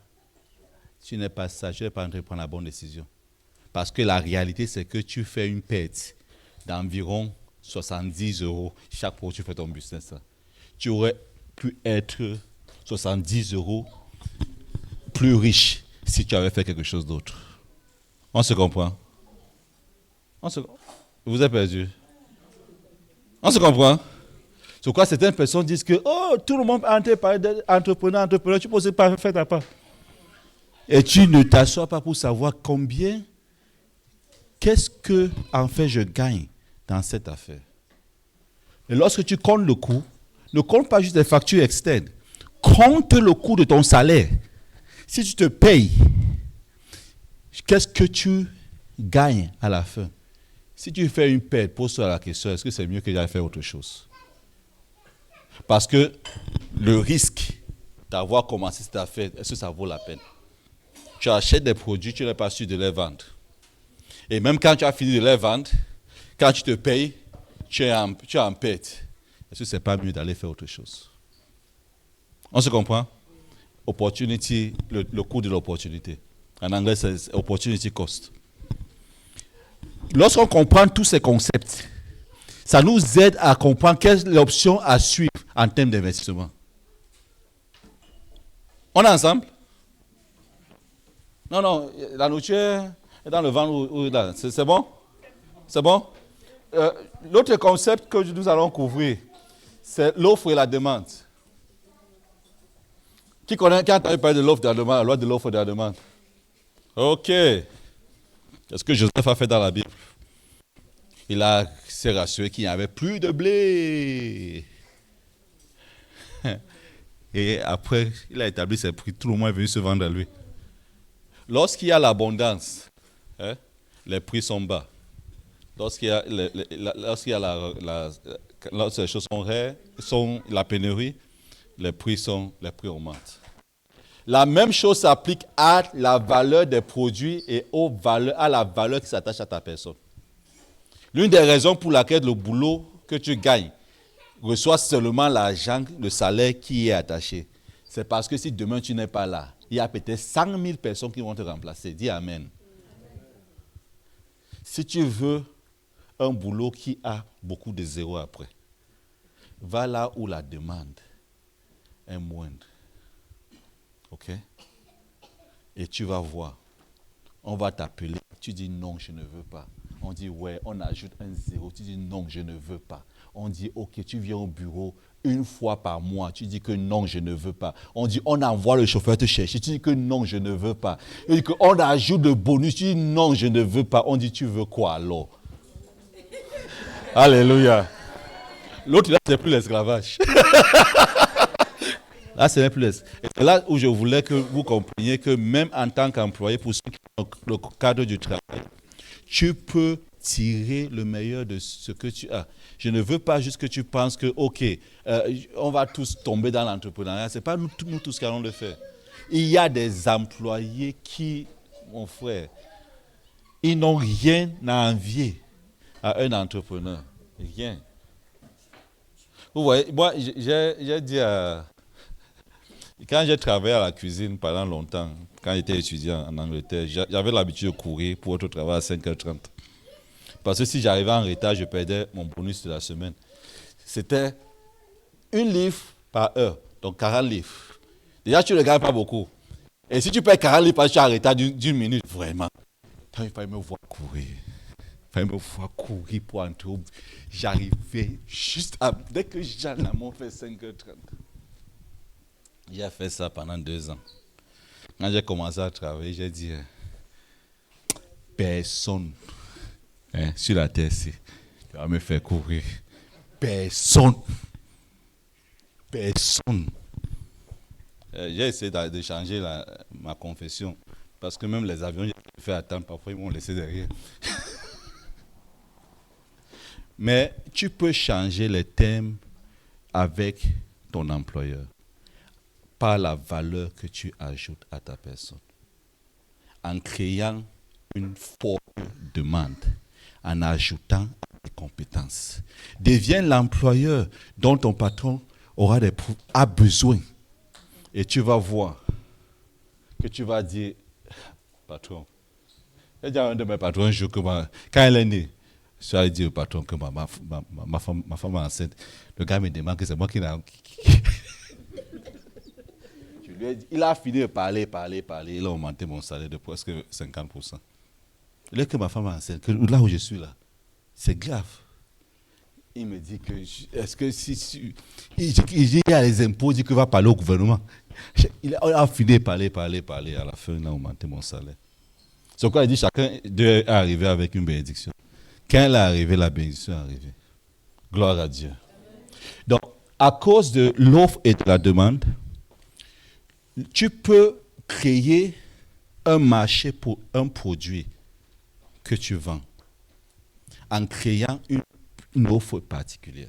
Speaker 1: sage, tu n'es pas en train de prendre la bonne décision. Parce que la réalité, c'est que tu fais une perte d'environ 70 euros chaque fois que tu fais ton business. Tu aurais pu être 70 euros plus riche si tu avais fait quelque chose d'autre. On se comprend? Vous êtes perdu? On se comprend? C'est quoi certaines personnes disent que tout le monde a entendu parler d'entrepreneur, tu peux aussi pas faire ta part. Et tu ne t'assois pas pour savoir qu'est-ce que en fait je gagne dans cette affaire. Et lorsque tu comptes le coût, ne compte pas juste les factures externes. Compte le coût de ton salaire. Si tu te payes, qu'est-ce que tu gagnes à la fin? Si tu fais une perte, pose-toi la question, est-ce que c'est mieux que j'aille faire autre chose? Parce que le risque d'avoir commencé cette affaire, est-ce que ça vaut la peine? Tu achètes des produits, tu n'es pas sûr de les vendre. Et même quand tu as fini de les vendre, quand tu te payes, tu es en perte. Est-ce que ce n'est pas mieux d'aller faire autre chose? On se comprend? Opportunity, le coût de l'opportunité. En anglais, c'est opportunity cost. Lorsqu'on comprend tous ces concepts, ça nous aide à comprendre quelle est l'option à suivre en termes d'investissement. On est ensemble? Non, la nourriture est dans le ventre. C'est bon? C'est bon? L'autre concept que nous allons couvrir, c'est l'offre et la demande. Qui a entendu parler de l'offre et de la demande, la loi de l'offre et de la demande? Ok. Qu'est-ce que Joseph a fait dans la Bible? Il s'est rassuré qu'il n'y avait plus de blé. Et après, il a établi ses prix. Tout le monde est venu se vendre à lui. Lorsqu'il y a l'abondance, les prix sont bas. Lorsqu'il y a lorsque les choses sont rares, la pénurie, les prix augmentent. La même chose s'applique à la valeur des produits et à la valeur qui s'attache à ta personne. L'une des raisons pour laquelle le boulot que tu gagnes reçoit seulement l'argent, le salaire qui est attaché, c'est parce que si demain tu n'es pas là, il y a peut-être 100 000 personnes qui vont te remplacer. Dis Amen. Si tu veux un boulot qui a beaucoup de zéros après, va là où la demande est moindre. OK? Et tu vas voir. On va t'appeler. Tu dis non, je ne veux pas. On dit ouais, on ajoute un zéro. Tu dis non, je ne veux pas. On dit ok, tu viens au bureau une fois par mois. Tu dis que non, je ne veux pas. On dit on envoie le chauffeur te chercher. Tu dis que non, je ne veux pas. On dit qu'on ajoute le bonus. Tu dis non, je ne veux pas. On dit tu veux quoi alors? Alléluia. L'autre là, c'est plus l'esclavage. Là, c'est plus l'esclavage. Et c'est là où je voulais que vous compreniez que même en tant qu'employé, pour ceux qui sont dans le cadre du travail, tu peux tirer le meilleur de ce que tu as. Je ne veux pas juste que tu penses que, ok, on va tous tomber dans l'entrepreneuriat. Ce n'est pas nous tous qui allons le faire. Il y a des employés qui, mon frère, ils n'ont rien à envier à un entrepreneur. Rien. Vous voyez, moi, j'ai dit quand j'ai travaillé à la cuisine pendant longtemps, quand j'étais étudiant en Angleterre, j'avais l'habitude de courir pour être au travail à 5h30. Parce que si j'arrivais en retard, je perdais mon bonus de la semaine. C'était 1 livre par heure, donc 40 livres. Déjà, tu ne gagnes pas beaucoup. Et si tu perds 40 livres parce que tu es en retard d'une minute, vraiment, il fallait me voir courir. Il fallait me voir courir pour entrer. J'arrivais juste à... Dès que Jean m'ont fait 5h30. J'ai fait ça pendant 2 ans. Quand j'ai commencé à travailler, j'ai dit, personne sur la terre, tu vas me faire courir. Personne. Personne. J'ai essayé de changer ma confession. Parce que même les avions, j'ai fait attendre, parfois ils m'ont laissé derrière. Mais tu peux changer les thèmes avec ton employeur par la valeur que tu ajoutes à ta personne. En créant une forte demande, en ajoutant des compétences. Deviens l'employeur dont ton patron a besoin. Et tu vas voir que tu vas dire, patron, il y a un de mes patrons un jour que quand elle est née, je suis allé dire au patron que ma femme est enceinte. Le gars me demande que c'est moi qui l'ai. Je lui ai dit, il a fini de parler. Il a augmenté mon salaire de presque 50%. Il est que ma femme est enceinte, que là où je suis là, c'est grave. Il me dit que, est-ce que si il y a les impôts, il dit qu'il va parler au gouvernement. Il a fini de parler. À la fin, il a augmenté mon salaire. C'est pourquoi il dit chacun est arrivé avec une bénédiction. Quand elle est arrivée, la bénédiction est arrivée. Gloire à Dieu. Donc, à cause de l'offre et de la demande, tu peux créer un marché pour un produit que tu vends en créant une offre particulière.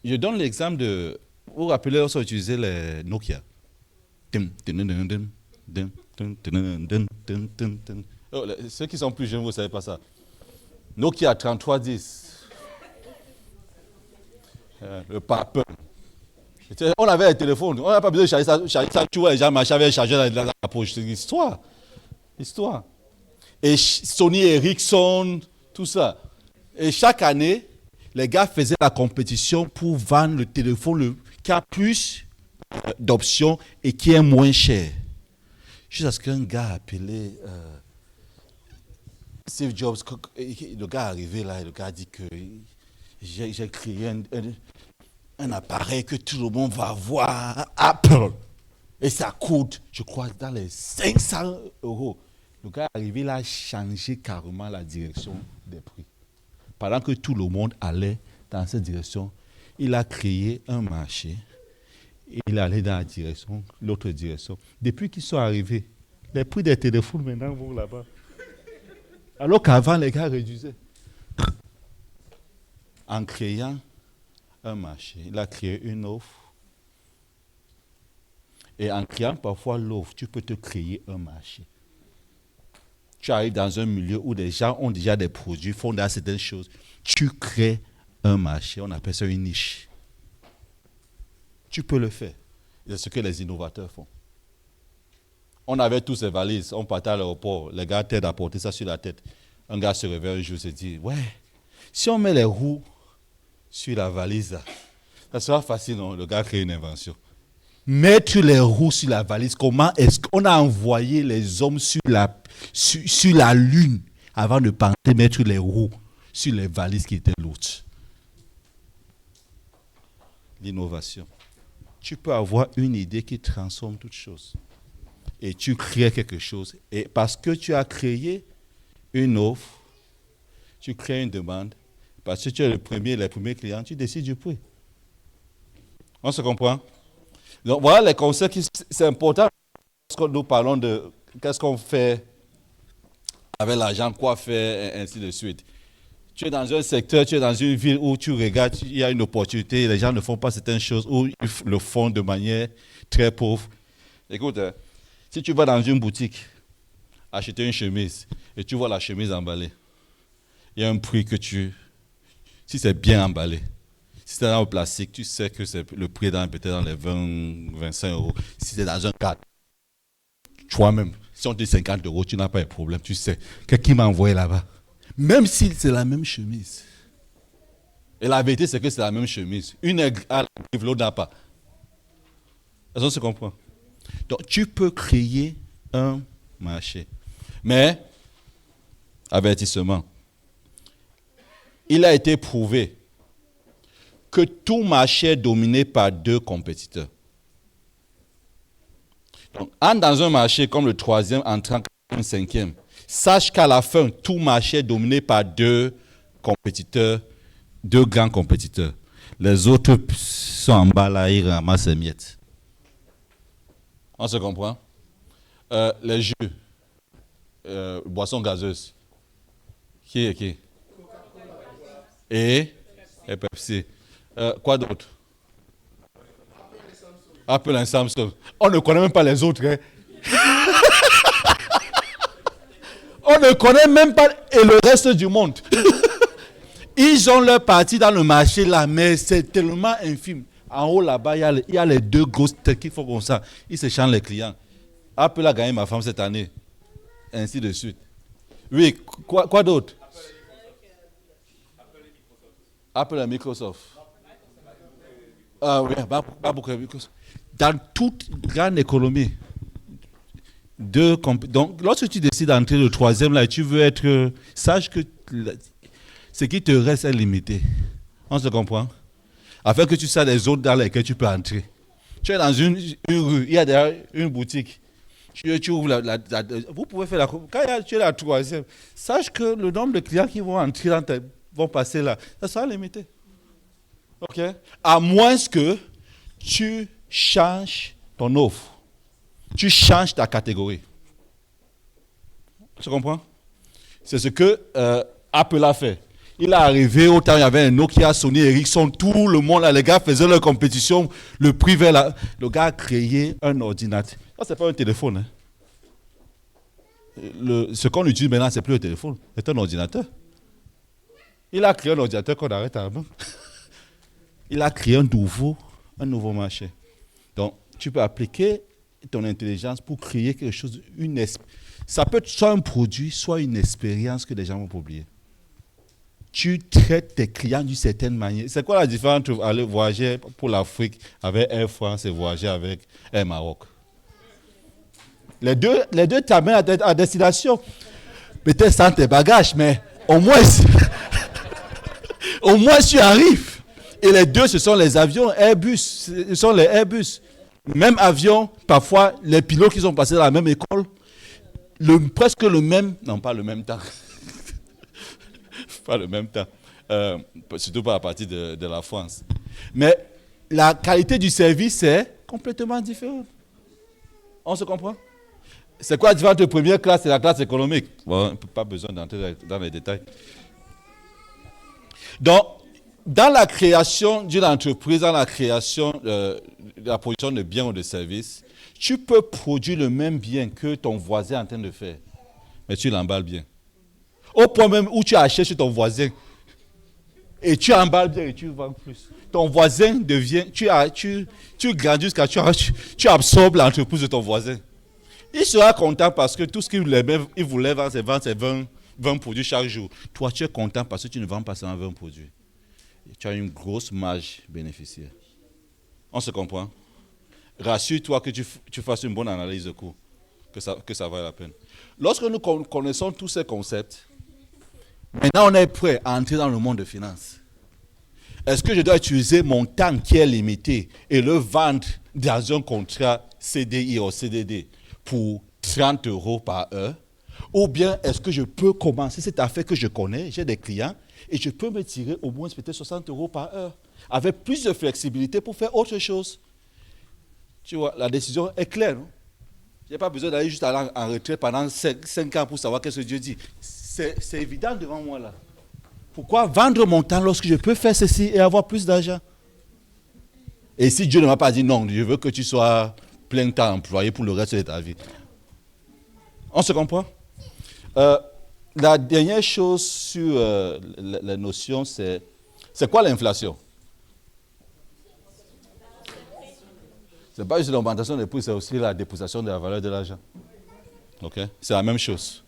Speaker 1: Je donne l'exemple de... Vous vous rappelez, lorsqu'on utilisait les Nokia. Oh, ceux qui sont plus jeunes, vous ne savez pas ça. Nokia 3310. Le pape. On avait un téléphone, on n'a pas besoin de charger ça. Tu vois, les gens marchaient avec un chargeur dans la poche. C'est une histoire. Et Sony Ericsson, tout ça. Et chaque année, les gars faisaient la compétition pour vendre le téléphone qui a plus d'options et qui est moins cher. Jusqu'à ce qu'un gars appelé Steve Jobs, le gars est arrivé là et le gars a dit que j'ai créé un appareil que tout le monde va voir, Apple. Et ça coûte, je crois, dans les 500 euros. Le gars est arrivé là, a changé carrément la direction des prix. Pendant que tout le monde allait dans cette direction, il a créé un marché. Il allait dans l'autre direction. Depuis qu'ils sont arrivés, les prix des téléphones maintenant vont là-bas. Alors qu'avant, les gars réduisaient. En créant un marché, il a créé une offre. Et en créant parfois l'offre, tu peux te créer un marché. Tu arrives dans un milieu où des gens ont déjà des produits, font dans certaines choses. Tu crées un marché, on appelle ça une niche. Tu peux le faire. C'est ce que les innovateurs font. On avait tous ces valises, on partait à l'aéroport, les gars t'aident à porter ça sur la tête. Un gars se réveille un jour et se dit, ouais, si on met les roues sur la valise, ça sera facile, non? Le gars crée une invention. Mettre les roues sur la valise, comment est-ce qu'on a envoyé les hommes sur la lune avant de penser mettre les roues sur les valises qui étaient lourdes? L'innovation. Tu peux avoir une idée qui transforme toute chose. Et tu crées quelque chose. Et parce que tu as créé une offre, tu crées une demande, parce que tu es les premiers clients, tu décides du prix. On se comprend? Donc voilà les concepts, c'est important lorsque nous parlons de qu'est-ce qu'on fait avec l'argent, quoi faire, et ainsi de suite. Tu es dans un secteur, tu es dans une ville où tu regardes, il y a une opportunité, les gens ne font pas certaines choses, ou ils le font de manière très pauvre. Écoute, si tu vas dans une boutique acheter une chemise et tu vois la chemise emballée, il y a un prix que si c'est bien emballé, si c'est dans le plastique, tu sais que c'est le prix peut-être dans les 20, 25 euros. Si c'est dans un cadre, toi-même, si on dit 50 euros, tu n'as pas de problème, tu sais. Qui m'a envoyé là-bas? Même si c'est la même chemise. Et la vérité, c'est que c'est la même chemise. Une a la grive, l'autre n'a pas. Est-ce qu'on se comprend? Donc, tu peux créer un marché. Mais, avertissement, il a été prouvé que tout marché est dominé par deux compétiteurs. Donc, entre dans un marché comme le troisième, entrant comme le cinquième. Sache qu'à la fin, tout marché est dominé par deux compétiteurs, deux grands compétiteurs. Les autres sont en bas là, ils ramassent les miettes. On se comprend? Les jus, boissons gazeuses. Qui est qui? Et Pepsi. Quoi d'autre? Apple et Samsung. On ne connaît même pas les autres. Hein? On ne connaît même pas et le reste du monde. Ils ont leur partie dans le marché là, mais c'est tellement infime. En haut là-bas, il y a les deux grosses têtes qui font comme ça. Ils se changent les clients. Apple a gagné ma femme cette année. Ainsi de suite. Oui, quoi d'autre? Apple et Microsoft. Ah oui, pas beaucoup de Microsoft. Dans toute grande économie, donc, lorsque tu décides d'entrer le troisième là, tu veux être. Sache que ce qui te reste est limité. On se comprend? Afin que tu saches les zones dans lesquelles tu peux entrer. Tu es dans une rue, il y a derrière une boutique. Tu ouvres vous pouvez faire quand tu es la troisième, sache que le nombre de clients qui vont entrer vont passer là, ça sera limité. OK? À moins que tu changes ton offre. Tu changes ta catégorie. Tu comprends? C'est ce que Apple a fait. Il est arrivé au temps où il y avait un Nokia, Sony, Ericsson, tout le monde, là, les gars faisaient leur compétition, le privé, là. Le gars a créé un ordinateur. Ça, c'est pas un téléphone. Hein. Ce qu'on utilise maintenant, c'est plus un téléphone, c'est un ordinateur. Il a créé un ordinateur qu'on arrête à la main. Il a créé un nouveau marché. Donc, tu peux appliquer ton intelligence pour créer quelque chose, ça peut être soit un produit, soit une expérience que les gens vont oublier. Tu traites tes clients d'une certaine manière. C'est quoi la différence entre aller voyager pour l'Afrique avec Air France et voyager avec Air Maroc? Les deux t'amènent à destination. Peut-être sans tes bagages, mais au moins, au moins tu arrives. Et les deux, ce sont les avions Airbus. Ce sont les Airbus. Même avion, parfois, les pilotes qui sont passés dans la même école, presque le même, non pas le même temps. Pas le même temps. Surtout pas à partir de la France. Mais la qualité du service est complètement différente. On se comprend? C'est quoi la différence entre première classe et la classe économique? Bon, pas besoin d'entrer dans les détails. Donc, dans la création d'une entreprise, dans la création de la production de biens ou de services, tu peux produire le même bien que ton voisin est en train de faire, mais tu l'emballes bien. Au point même où tu achètes chez ton voisin et tu emballes bien et tu vends plus. Ton voisin devient, tu grandis jusqu'à tu absorbes l'entreprise de ton voisin. Il sera content parce que tout ce qu'il voulait vendre, c'est 20 produits chaque jour. Toi, tu es content parce que tu ne vends pas seulement 20 produits. Tu as une grosse marge bénéficiaire. On se comprend? Rassure-toi que tu fasses une bonne analyse de coût, que ça vaille la peine. Lorsque nous connaissons tous ces concepts, maintenant on est prêt à entrer dans le monde de finances. Est-ce que je dois utiliser mon temps qui est limité et le vendre dans un contrat CDI ou CDD pour 30 € par heure? Ou bien est-ce que je peux commencer cette affaire que je connais, j'ai des clients, et je peux me tirer au moins peut-être 60 € par heure, avec plus de flexibilité pour faire autre chose? Tu vois, la décision est claire. Je n'ai pas besoin d'aller juste aller en retraite pendant 5 ans pour savoir qu'est-ce que Dieu dit. C'est évident devant moi là. Pourquoi vendre mon temps lorsque je peux faire ceci et avoir plus d'argent? Et si Dieu ne m'a pas dit non, je veux que tu sois plein temps employé pour le reste de ta vie. On se comprend? La dernière chose sur la notion, c'est quoi l'inflation? Ce n'est pas juste l'augmentation des prix, c'est aussi la dépréciation de la valeur de l'argent. Okay? C'est la même chose.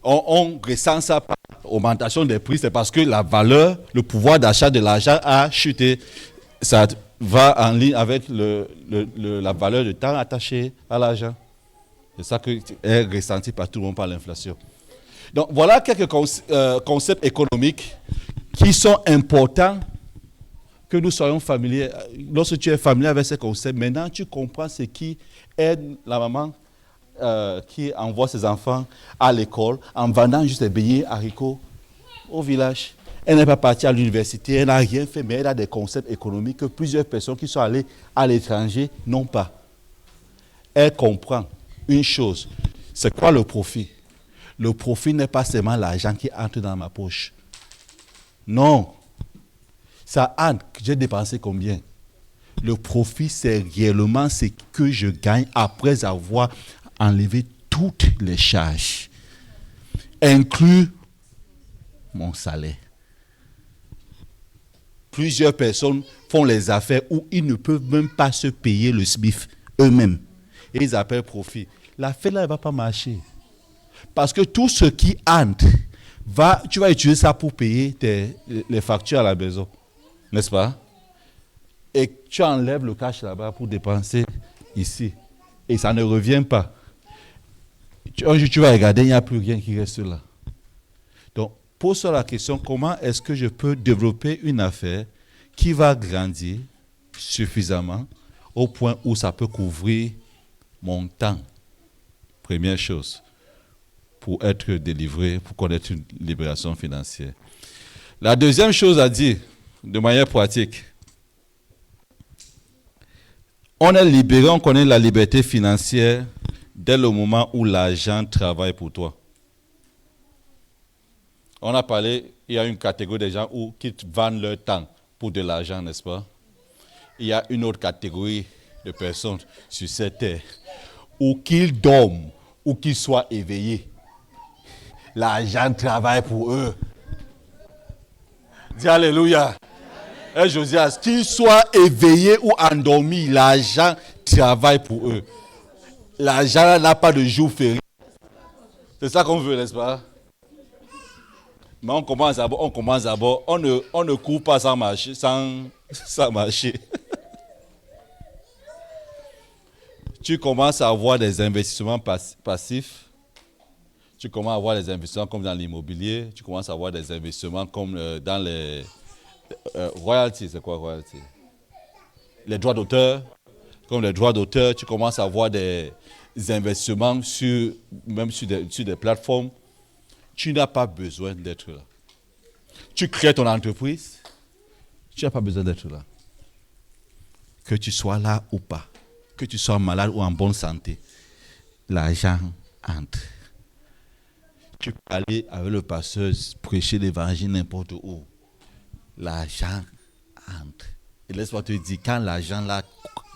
Speaker 1: On ressent ça par augmentation des prix, c'est parce que la valeur, le pouvoir d'achat de l'argent a chuté. Ça va en ligne avec la valeur de temps attaché à l'argent. C'est ça qui est ressenti par tout le monde par l'inflation. Donc voilà quelques concepts économiques qui sont importants que nous soyons familiers. Lorsque tu es familier avec ces concepts, maintenant tu comprends ce qui aide la maman qui envoie ses enfants à l'école en vendant juste des beignets haricots au village. Elle n'est pas partie à l'université, elle n'a rien fait, mais elle a des concepts économiques que plusieurs personnes qui sont allées à l'étranger n'ont pas. Elle comprend une chose, c'est quoi le profit? Le profit n'est pas seulement l'argent qui entre dans ma poche. Non. Ça entre, j'ai dépensé combien? Le profit, c'est réellement ce que je gagne après avoir enlevé toutes les charges, inclus mon salaire. Plusieurs personnes font les affaires où ils ne peuvent même pas se payer le SMIC eux-mêmes. Et ils appellent profit. L'affaire là, elle ne va pas marcher. Parce que tout ce qui entre, tu vas utiliser ça pour payer les factures à la maison. N'est-ce pas? Et tu enlèves le cash là-bas pour dépenser ici. Et ça ne revient pas. Un jour, tu vas regarder, il n'y a plus rien qui reste là. Donc, pose-toi la question, comment est-ce que je peux développer une affaire qui va grandir suffisamment au point où ça peut couvrir mon temps? Première chose, pour être délivré, pour connaître une libération financière. La deuxième chose à dire, de manière pratique, on est libéré, on connaît la liberté financière dès le moment où l'argent travaille pour toi. On a parlé, il y a une catégorie de gens qui vendent leur temps pour de l'argent, n'est-ce pas? Il y a une autre catégorie de personnes sur cette terre où qu'ils dorment ou qu'ils soient éveillés. L'argent travaille pour eux. Dis Alléluia. Et Josias, qu'ils soient éveillés ou endormis, l'argent travaille pour eux. L'argent n'a pas de jour férié. C'est ça qu'on veut, n'est-ce pas? Mais on commence d'abord. On ne court pas sans marcher. Sans marcher. Tu commences à avoir des investissements passifs. Tu commences à avoir des investissements comme dans l'immobilier. Tu commences à avoir des investissements comme dans les royalties. C'est quoi royalties? Les droits d'auteur. Comme les droits d'auteur, tu commences à avoir des investissements même sur des plateformes. Tu n'as pas besoin d'être là. Tu crées ton entreprise. Tu n'as pas besoin d'être là. Que tu sois là ou pas. Que tu sois malade ou en bonne santé. L'argent entre. Tu peux aller avec le pasteur prêcher l'évangile n'importe où. L'argent entre. Et laisse-moi te dire, quand l'argent là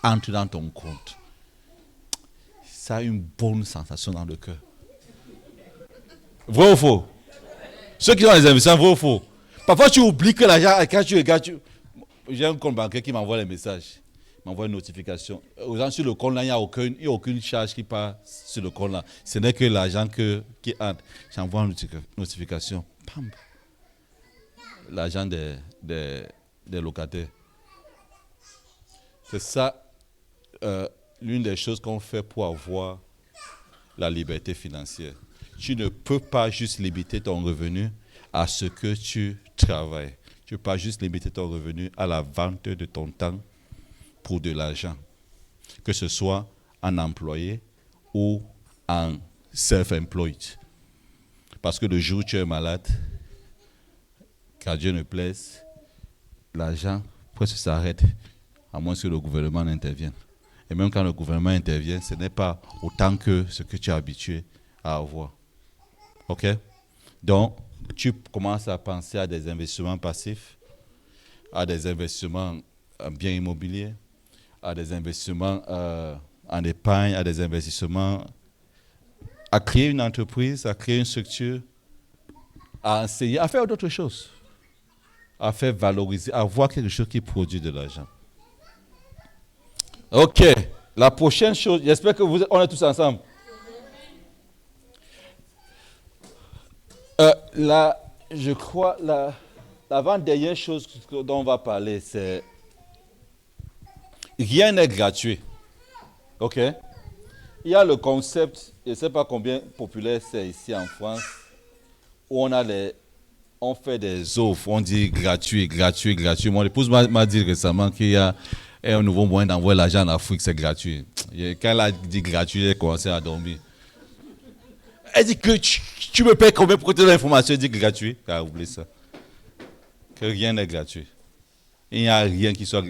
Speaker 1: entre dans ton compte, ça a une bonne sensation dans le cœur. Vrai ou faux? Ceux qui ont les investissements, vrai ou faux? Parfois tu oublies que l'argent, quand tu regardes, j'ai un compte bancaire qui m'envoie les messages, m'envoie une notification. Aux gens sur le compte là, il n'y a aucune charge qui part sur le compte là. Ce n'est que l'argent qui entre. J'envoie une notification. Pam. L'argent des locataires. C'est ça l'une des choses qu'on fait pour avoir la liberté financière. Tu ne peux pas juste limiter ton revenu à ce que tu travailles. Tu ne peux pas juste limiter ton revenu à la vente de ton temps pour de l'argent. Que ce soit en employé ou en self-employed. Parce que le jour où tu es malade, qu'à Dieu ne plaise, l'argent presque s'arrête, à moins que le gouvernement n'intervienne. Et même quand le gouvernement intervient, ce n'est pas autant que ce que tu es habitué à avoir. OK? Donc, tu commences à penser à des investissements passifs, à des investissements en biens immobiliers, à des investissements en épargne, à des investissements, à créer une entreprise, à créer une structure, à enseigner, à faire d'autres choses, à faire valoriser, à avoir quelque chose qui produit de l'argent. OK. La prochaine chose, j'espère que on est tous ensemble. Là, je crois, l'avant-dernière chose dont on va parler, c'est rien n'est gratuit. OK? Il y a le concept, je ne sais pas combien populaire c'est ici en France, où on fait des offres, on dit gratuit, gratuit, gratuit. Mon épouse m'a dit récemment qu'il y a un nouveau moyen d'envoyer l'argent en Afrique, c'est gratuit. Et quand elle a dit gratuit, elle a commencé à dormir. Elle dit que tu me payes combien pour que tu aies l'information? Elle dit gratuit. Ah, oublie ça. Que rien n'est gratuit. Il n'y a rien qui soit.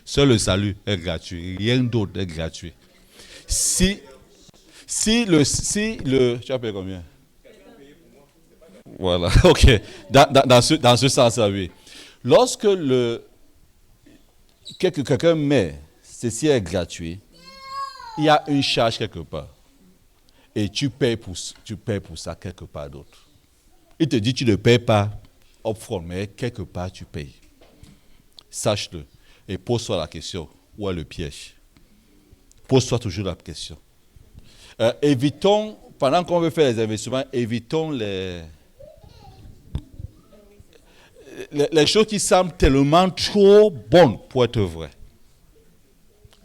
Speaker 1: Seul le salut est gratuit. Rien d'autre est gratuit. Si le. Tu as payé combien? Voilà, ok. Dans ce sens-là, oui. Lorsque quelqu'un met ceci est gratuit, il y a une charge quelque part. Et tu payes pour ça quelque part d'autre. Il te dit tu ne payes pas upfront, mais quelque part tu payes. Sache-le. Et pose-toi la question, où est le piège? Pose-toi toujours la question. Évitons, pendant qu'on veut faire les investissements, évitons les choses qui semblent tellement trop bonnes pour être vraies.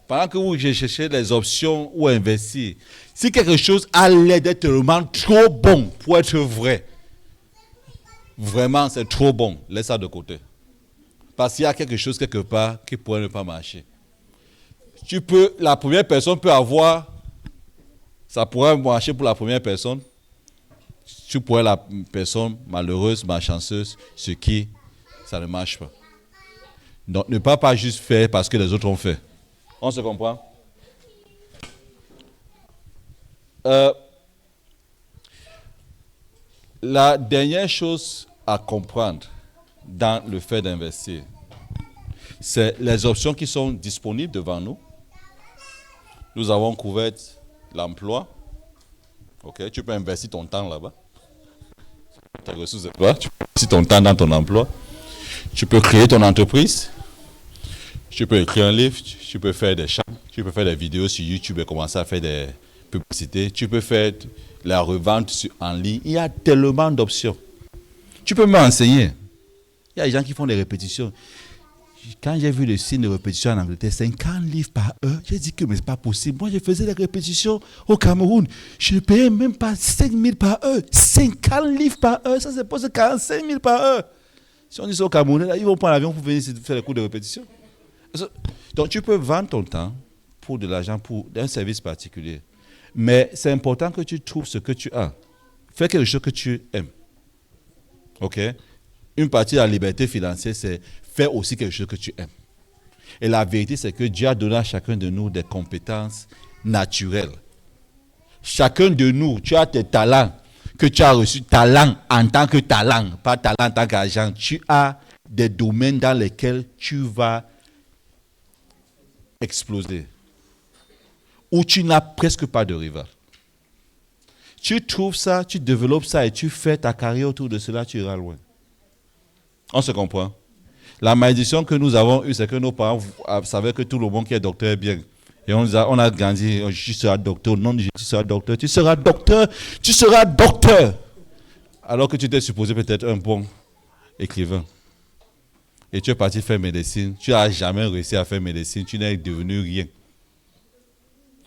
Speaker 1: Pendant que vous cherchez les options ou investir, si quelque chose a l'air d'être tellement trop bon pour être vrai, vraiment c'est trop bon, laisse ça de côté. Parce qu'il y a quelque chose quelque part qui pourrait ne pas marcher. La première personne peut avoir, ça pourrait marcher pour la première personne. Tu pourrais la personne malheureuse, malchanceuse, ce qui, ça ne marche pas. Donc ne pas juste faire parce que les autres ont fait. On se comprend? La dernière chose à comprendre dans le fait d'investir, c'est les options qui sont disponibles devant nous. Nous avons couvert l'emploi. Okay? Tu peux investir ton temps là-bas. Tes ressources de toi, tu peux investir ton temps dans ton emploi. Tu peux créer ton entreprise. Tu peux écrire un livre, tu peux faire des chants, tu peux faire des vidéos sur YouTube et commencer à faire des publicités. Tu peux faire la revente en ligne. Il y a tellement d'options. Tu peux m'enseigner. Il y a des gens qui font des répétitions. Quand j'ai vu le signe de répétition en Angleterre, 50 livres par heure, j'ai dit que mais c'est pas possible. Moi, je faisais des répétitions au Cameroun. Je ne payais même pas 5 000 par heure. 50 livres par heure, ça c'est pas 45 000 par heure. Si on dit ça au Cameroun, là, ils vont prendre l'avion pour venir faire les cours de répétition. Donc, tu peux vendre ton temps pour de l'argent, pour un service particulier. Mais c'est important que tu trouves ce que tu as. Fais quelque chose que tu aimes. OK? Une partie de la liberté financière, c'est faire aussi quelque chose que tu aimes. Et la vérité, c'est que Dieu a donné à chacun de nous des compétences naturelles. Chacun de nous, tu as tes talents que tu as reçus, talent en tant que talent, pas talent en tant qu'argent. Tu as des domaines dans lesquels tu vas exploser, où tu n'as presque pas de rival. Tu trouves ça, tu développes ça et tu fais ta carrière autour de cela, tu iras loin. On se comprend? La malédiction que nous avons eue, c'est que nos parents savaient que tout le monde qui est docteur est bien. Et on a grandi, tu seras docteur, non, tu seras docteur, tu seras docteur, tu seras docteur. Alors que tu étais supposé peut-être un bon écrivain. Et tu es parti faire médecine, tu n'as jamais réussi à faire médecine, tu n'es devenu rien.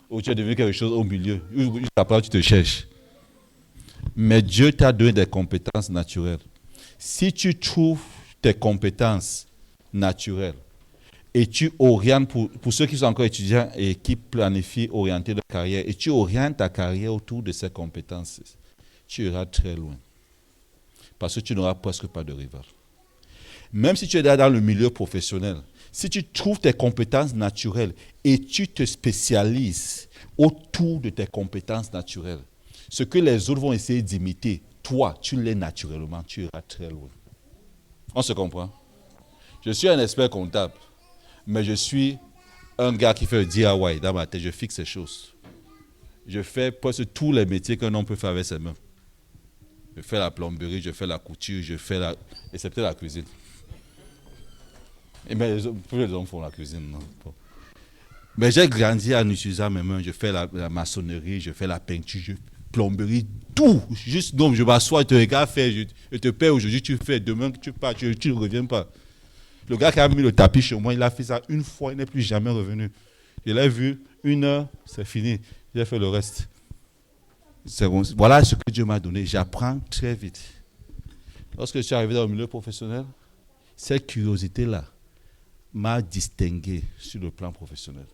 Speaker 1: Ou tu es devenu quelque chose au milieu, après tu te cherches. Mais Dieu t'a donné des compétences naturelles. Si tu trouves tes compétences naturelles et tu orientes, pour ceux qui sont encore étudiants et qui planifient orienter leur carrière, et tu orientes ta carrière autour de ces compétences, tu iras très loin. Parce que tu n'auras presque pas de rival. Même si tu es dans le milieu professionnel, si tu trouves tes compétences naturelles et tu te spécialises autour de tes compétences naturelles, ce que les autres vont essayer d'imiter, toi, tu l'es naturellement, tu iras très loin. On se comprend? Je suis un expert comptable, mais je suis un gars qui fait le DIY dans ma tête, je fixe ces choses. Je fais presque tous les métiers qu'un homme peut faire avec ses mains. Je fais la plomberie, je fais la couture, excepté la cuisine. Mais tous les hommes font la cuisine, non? Mais j'ai grandi en utilisant mes mains. Je fais la maçonnerie, je fais la peinture, plomberie, tout. Juste, donc, je m'assois, je te regarde faire, je te paie aujourd'hui, tu fais, demain tu pars, tu ne reviens pas. Le gars qui a mis le tapis chez moi, il a fait ça une fois, il n'est plus jamais revenu. Je l'ai vu, 1 heure, c'est fini. J'ai fait le reste. Voilà ce que Dieu m'a donné. J'apprends très vite. Lorsque je suis arrivé dans le milieu professionnel, cette curiosité-là m'a distingué sur le plan professionnel.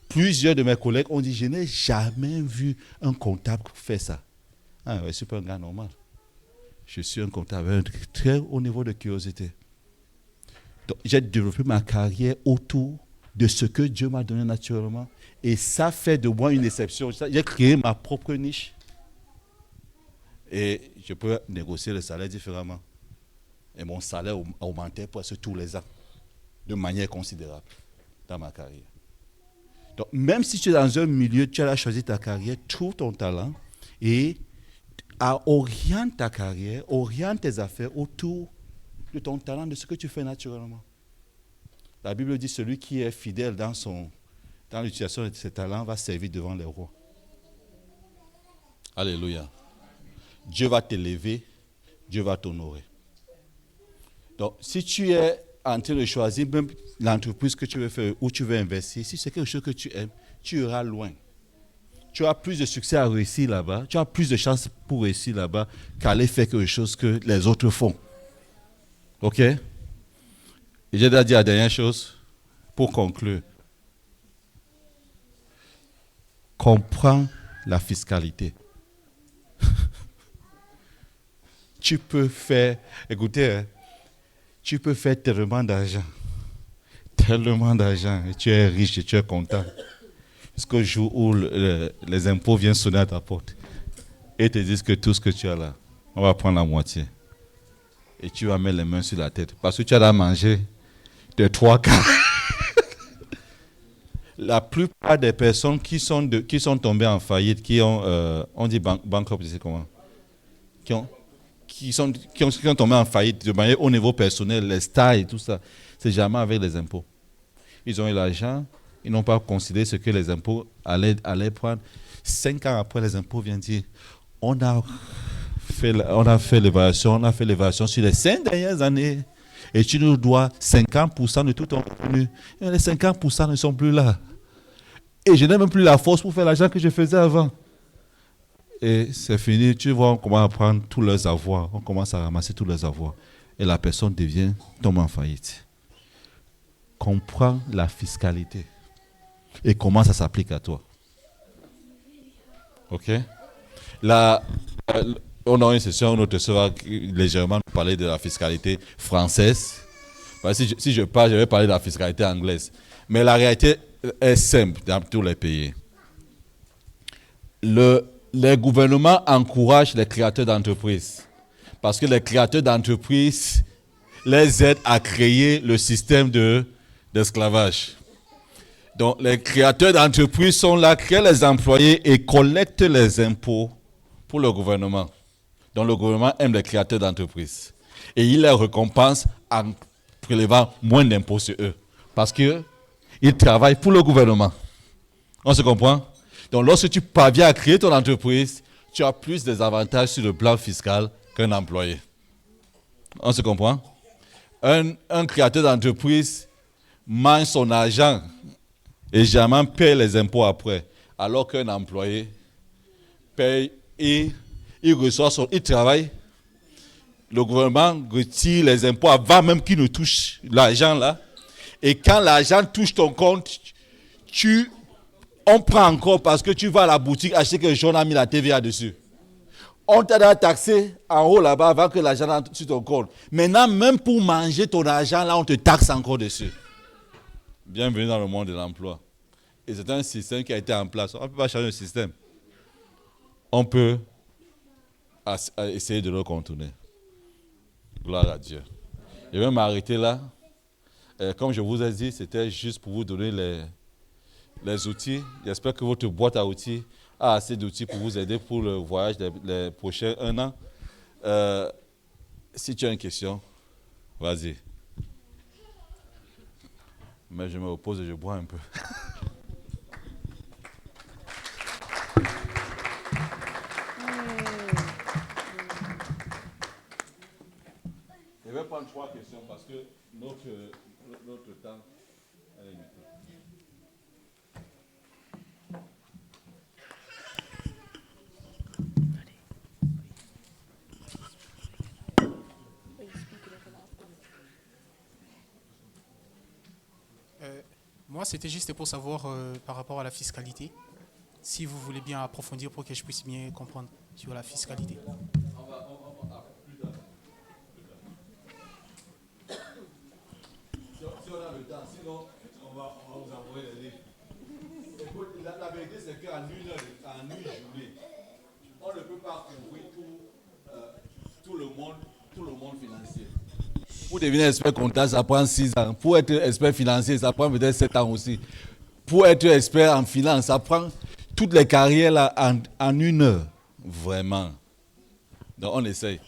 Speaker 1: Plusieurs de mes collègues ont dit, je n'ai jamais vu un comptable faire ça. Ah ouais, c'est pas un gars normal. Je suis un comptable avec un très haut niveau de curiosité. Donc, j'ai développé ma carrière autour de ce que Dieu m'a donné naturellement. Et ça fait de moi une exception. J'ai créé ma propre niche. Et je peux négocier le salaire différemment. Et mon salaire augmentait presque tous les ans, de manière considérable, dans ma carrière. Donc, même si tu es dans un milieu, tu as choisi ta carrière, trouve ton talent et oriente ta carrière, oriente tes affaires autour de ton talent, de ce que tu fais naturellement. La Bible dit, celui qui est fidèle dans l'utilisation de ses talents va servir devant les rois. Alléluia. Dieu va t'élever, Dieu va t'honorer. Donc, si tu es en train de choisir même l'entreprise que tu veux faire, où tu veux investir, si c'est quelque chose que tu aimes, tu iras loin. Tu as plus de succès à réussir là-bas, tu as plus de chances pour réussir là-bas qu'aller faire quelque chose que les autres font. OK? Et j'ai déjà dit la dernière chose pour conclure. Comprends la fiscalité. Tu peux faire, écoutez, tu peux faire tellement d'argent, et tu es riche et tu es content. Jusqu'au jour où les impôts viennent sonner à ta porte et te disent que tout ce que tu as là, on va prendre la moitié. Et tu vas mettre les mains sur la tête parce que tu as à manger de 3 quarts. La plupart des personnes qui sont tombées en faillite, qui ont, on dit bankrupt, c'est comment? Qui sont tombés en faillite de manière au niveau personnel, les stars et tout ça, c'est jamais avec les impôts. Ils ont eu l'argent, ils n'ont pas considéré ce que les impôts allaient prendre. 5 ans après, les impôts viennent dire, on a fait l'évaluation sur les 5 dernières années et tu nous dois 50% de tout ton revenu. Et les 50% ne sont plus là. Et je n'ai même plus la force pour faire l'argent que je faisais avant. Et c'est fini, tu vois, on commence à prendre tous leurs avoirs, on commence à ramasser tous leurs avoirs. Et la personne tombe en faillite. Comprends la fiscalité et comment ça s'applique à toi. OK? Là, on a une session où notre sœur va légèrement nous parler de la fiscalité française. Si je parle, je vais parler de la fiscalité anglaise. Mais la réalité est simple dans tous les pays. Les gouvernements encouragent les créateurs d'entreprises parce que les créateurs d'entreprises les aident à créer le système d'esclavage. Donc, les créateurs d'entreprises sont là, créent les employés et collectent les impôts pour le gouvernement. Donc, le gouvernement aime les créateurs d'entreprises. Et il les récompense en prélevant moins d'impôts sur eux. Parce qu'ils travaillent pour le gouvernement. On se comprend? Donc, lorsque tu parviens à créer ton entreprise, tu as plus des avantages sur le plan fiscal qu'un employé. On se comprend? Un créateur d'entreprise mange son argent et jamais paye les impôts après. Alors qu'un employé paye et il travaille. Le gouvernement retire les impôts avant même qu'il ne touche l'argent là. Et quand l'argent touche ton compte, on prend encore parce que tu vas à la boutique acheter quelque chose, on a mis la TVA dessus. On t'a taxé en haut là-bas avant que l'argent entre sur ton compte. Maintenant, même pour manger ton argent, là, on te taxe encore dessus. Bienvenue dans le monde de l'emploi. Et c'est un système qui a été en place. On ne peut pas changer le système. On peut essayer de le contourner. Gloire à Dieu. Je vais m'arrêter là. Comme je vous ai dit, c'était juste pour vous donner les outils. J'espère que votre boîte à outils a assez d'outils pour vous aider pour le voyage des prochains 1 an. Si tu as une question, vas-y. Mais je me repose et je bois un peu. prendre 3 questions parce que notre temps est limité.
Speaker 2: Moi, c'était juste pour savoir par rapport à la fiscalité, si vous voulez bien approfondir pour que je puisse bien comprendre sur la fiscalité.
Speaker 1: Plus tard. Si on a le temps, sinon on va vous envoyer les livres. Écoute, la vérité c'est qu'en une journée, on ne peut pas couvrir tout le monde financier. Pour devenir expert comptable, ça prend 6 ans. Pour être expert financier, ça prend peut-être 7 ans aussi. Pour être expert en finance, ça prend toutes les carrières là en une heure. Vraiment. Donc on essaye.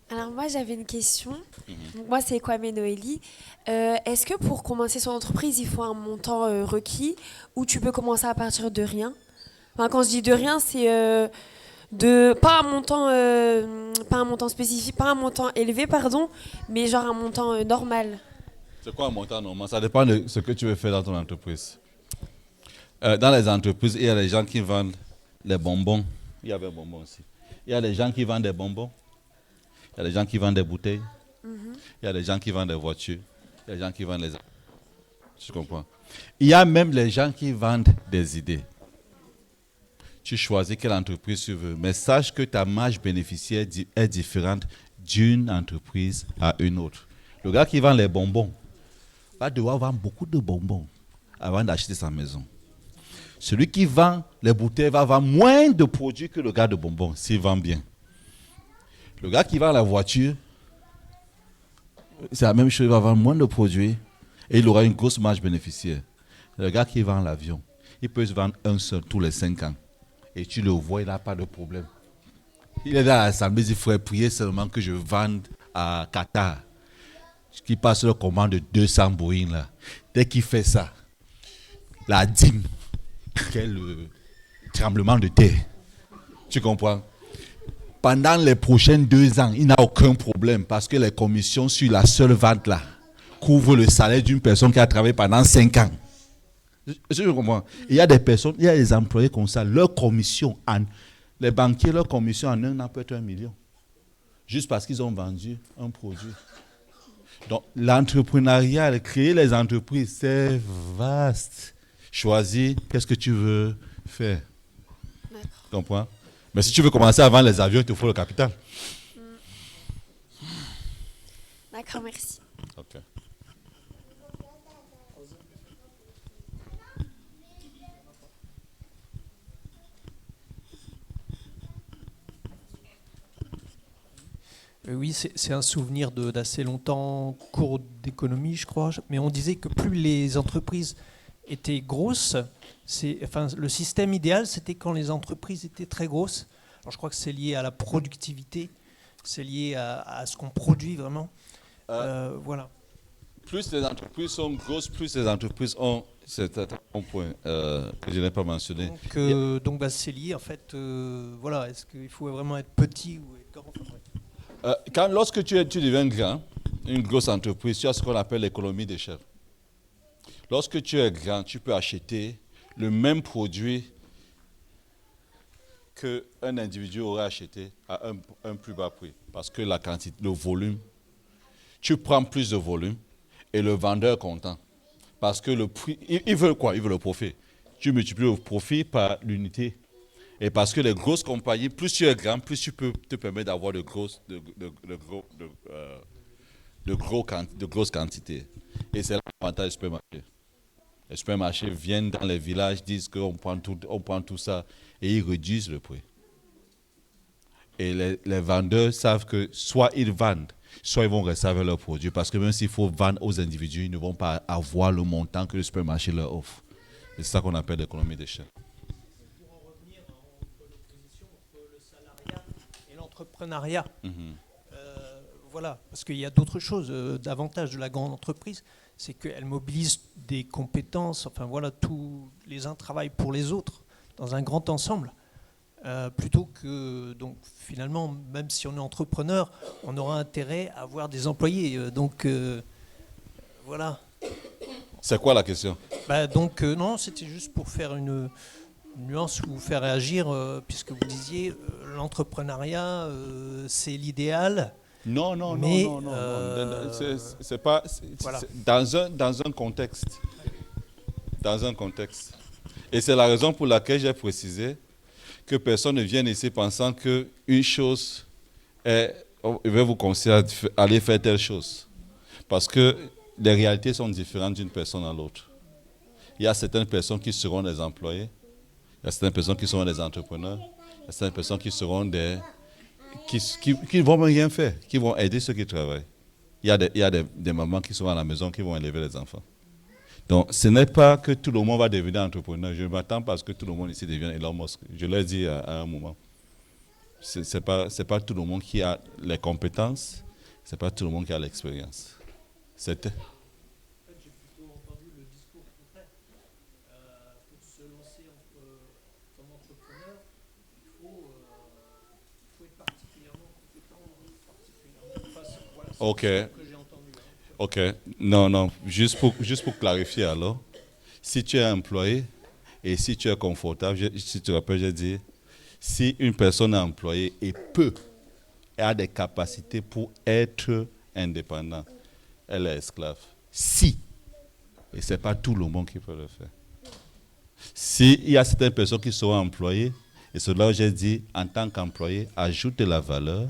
Speaker 3: Alors moi j'avais une question. Donc, moi c'est Kwame Noélie. Est-ce que pour commencer son entreprise il faut un montant requis ou tu peux commencer à partir de rien? Enfin, quand je dis de rien c'est pas un montant spécifique, pas un montant élevé pardon, mais genre un montant normal.
Speaker 1: C'est quoi un montant normal? Ça dépend de ce que tu veux faire dans ton entreprise. Dans les entreprises, il y a des gens qui vendent des bonbons. Il y avait un bonbon aussi. Il y a des gens qui vendent des bonbons. Il y a des gens qui vendent des bouteilles. Il y a des gens qui vendent des voitures. Il y a des gens qui vendent les... Tu comprends? Il y a même les gens qui vendent des idées. Tu choisis quelle entreprise tu veux. Mais sache que ta marge bénéficiaire est différente d'une entreprise à une autre. Le gars qui vend les bonbons va devoir vendre beaucoup de bonbons avant d'acheter sa maison. Celui qui vend les bouteilles va vendre moins de produits que le gars de bonbons, s'il vend bien. Le gars qui vend la voiture, c'est la même chose, il va vendre moins de produits et il aura une grosse marge bénéficiaire. Le gars qui vend l'avion, il peut se vendre un seul tous les 5 ans. Et tu le vois, il n'a pas de problème. Il est dans l'assemblée, il faudrait prier seulement que je vende à Qatar. Qui passe le commande de 200 Boeing là. Dès qu'il fait ça, la dîme, quel tremblement de terre. Tu comprends? Pendant les prochains 2 ans, il n'a aucun problème parce que les commissions sur la seule vente là couvrent le salaire d'une personne qui a travaillé pendant 5 ans. Je comprends. Il y a des personnes, il y a des employés comme ça, leur commission, les banquiers, leur commission en un an peut être 1 million. Juste parce qu'ils ont vendu un produit. Donc, l'entrepreneuriat, créer les entreprises, c'est vaste. Choisis, qu'est-ce que tu veux faire.
Speaker 3: D'accord.
Speaker 1: Tu comprends? Mais si tu veux commencer à vendre les avions, il te faut le capital.
Speaker 3: D'accord, merci.
Speaker 1: Ok.
Speaker 4: Oui, c'est un souvenir d'assez longtemps, cours d'économie, je crois. Mais on disait que plus les entreprises étaient grosses, le système idéal, c'était quand les entreprises étaient très grosses. Alors, je crois que c'est lié à la productivité, c'est lié à ce qu'on produit vraiment. Voilà.
Speaker 1: Plus les entreprises sont grosses, plus les entreprises ont... C'est un bon point que je n'ai pas mentionné.
Speaker 4: Donc c'est lié, en fait, voilà. Est-ce qu'il faut vraiment être petit ou être grand?
Speaker 1: Lorsque tu deviens grand, une grosse entreprise, tu as ce qu'on appelle l'économie d'échelle. Lorsque tu es grand, tu peux acheter le même produit qu'un individu aurait acheté à un plus bas prix. Parce que la quantité, le volume, tu prends plus de volume et le vendeur est content. Parce que le prix, il veut quoi? Il veut le profit. Tu multiplies le profit par l'unité. Et parce que les grosses compagnies, plus tu es grand, plus tu peux te permettre d'avoir de grosses quantités. Et c'est l'avantage du supermarché. Les supermarchés viennent dans les villages, disent qu'on prend tout ça et ils réduisent le prix. Et les vendeurs savent que soit ils vendent, soit ils vont rester avec leurs produits. Parce que même s'il faut vendre aux individus, ils ne vont pas avoir le montant que le supermarché leur offre. C'est ça qu'on appelle l'économie d'échelle.
Speaker 4: L'entrepreneuriat. Voilà, parce qu'il y a d'autres choses. Davantage de la grande entreprise, c'est qu'elle mobilise des compétences. Enfin voilà, tous les uns travaillent pour les autres dans un grand ensemble. plutôt que, donc finalement, même si on est entrepreneur, on aura intérêt à avoir des employés. Voilà.
Speaker 1: C'est quoi la question?
Speaker 4: Non, c'était juste pour faire une nuance ou vous faire réagir, puisque vous disiez l'entrepreneuriat, c'est l'idéal.
Speaker 1: Non. C'est pas.
Speaker 4: Voilà.
Speaker 1: Dans un contexte. Dans un contexte. Et c'est la raison pour laquelle j'ai précisé que personne ne vienne ici pensant qu'une chose est. Je vais vous conseiller d'aller faire telle chose. Parce que les réalités sont différentes d'une personne à l'autre. Il y a certaines personnes qui seront des employés. Il y a certaines personnes qui seront des entrepreneurs. Il y a certaines personnes qui seront qui ne vont rien faire, qui vont aider ceux qui travaillent. Il y a des mamans qui sont à la maison qui vont élever les enfants. Donc, ce n'est pas que tout le monde va devenir entrepreneur. Je m'attends pas à ce que tout le monde ici devienne Elon Musk. Je l'ai dit à un moment. Ce n'est pas tout le monde qui a les compétences, ce n'est pas tout le monde qui a l'expérience. C'était.
Speaker 4: J'ai plutôt entendu le discours contraire. Pour se lancer comme entrepreneur, il faut être particulièrement compétent, voilà,
Speaker 1: Ok.
Speaker 4: ce que j'ai entendu.
Speaker 1: Ok. Non. Juste pour clarifier alors, si tu es employé et si tu es confortable, si tu te rappelles, j'ai dit, si une personne est employée et a des capacités pour être indépendant, elle est esclave. Si, et ce n'est pas tout le monde qui peut le faire. S'il y a certaines personnes qui seront employées, et cela j'ai dit, en tant qu'employé, ajoute de la valeur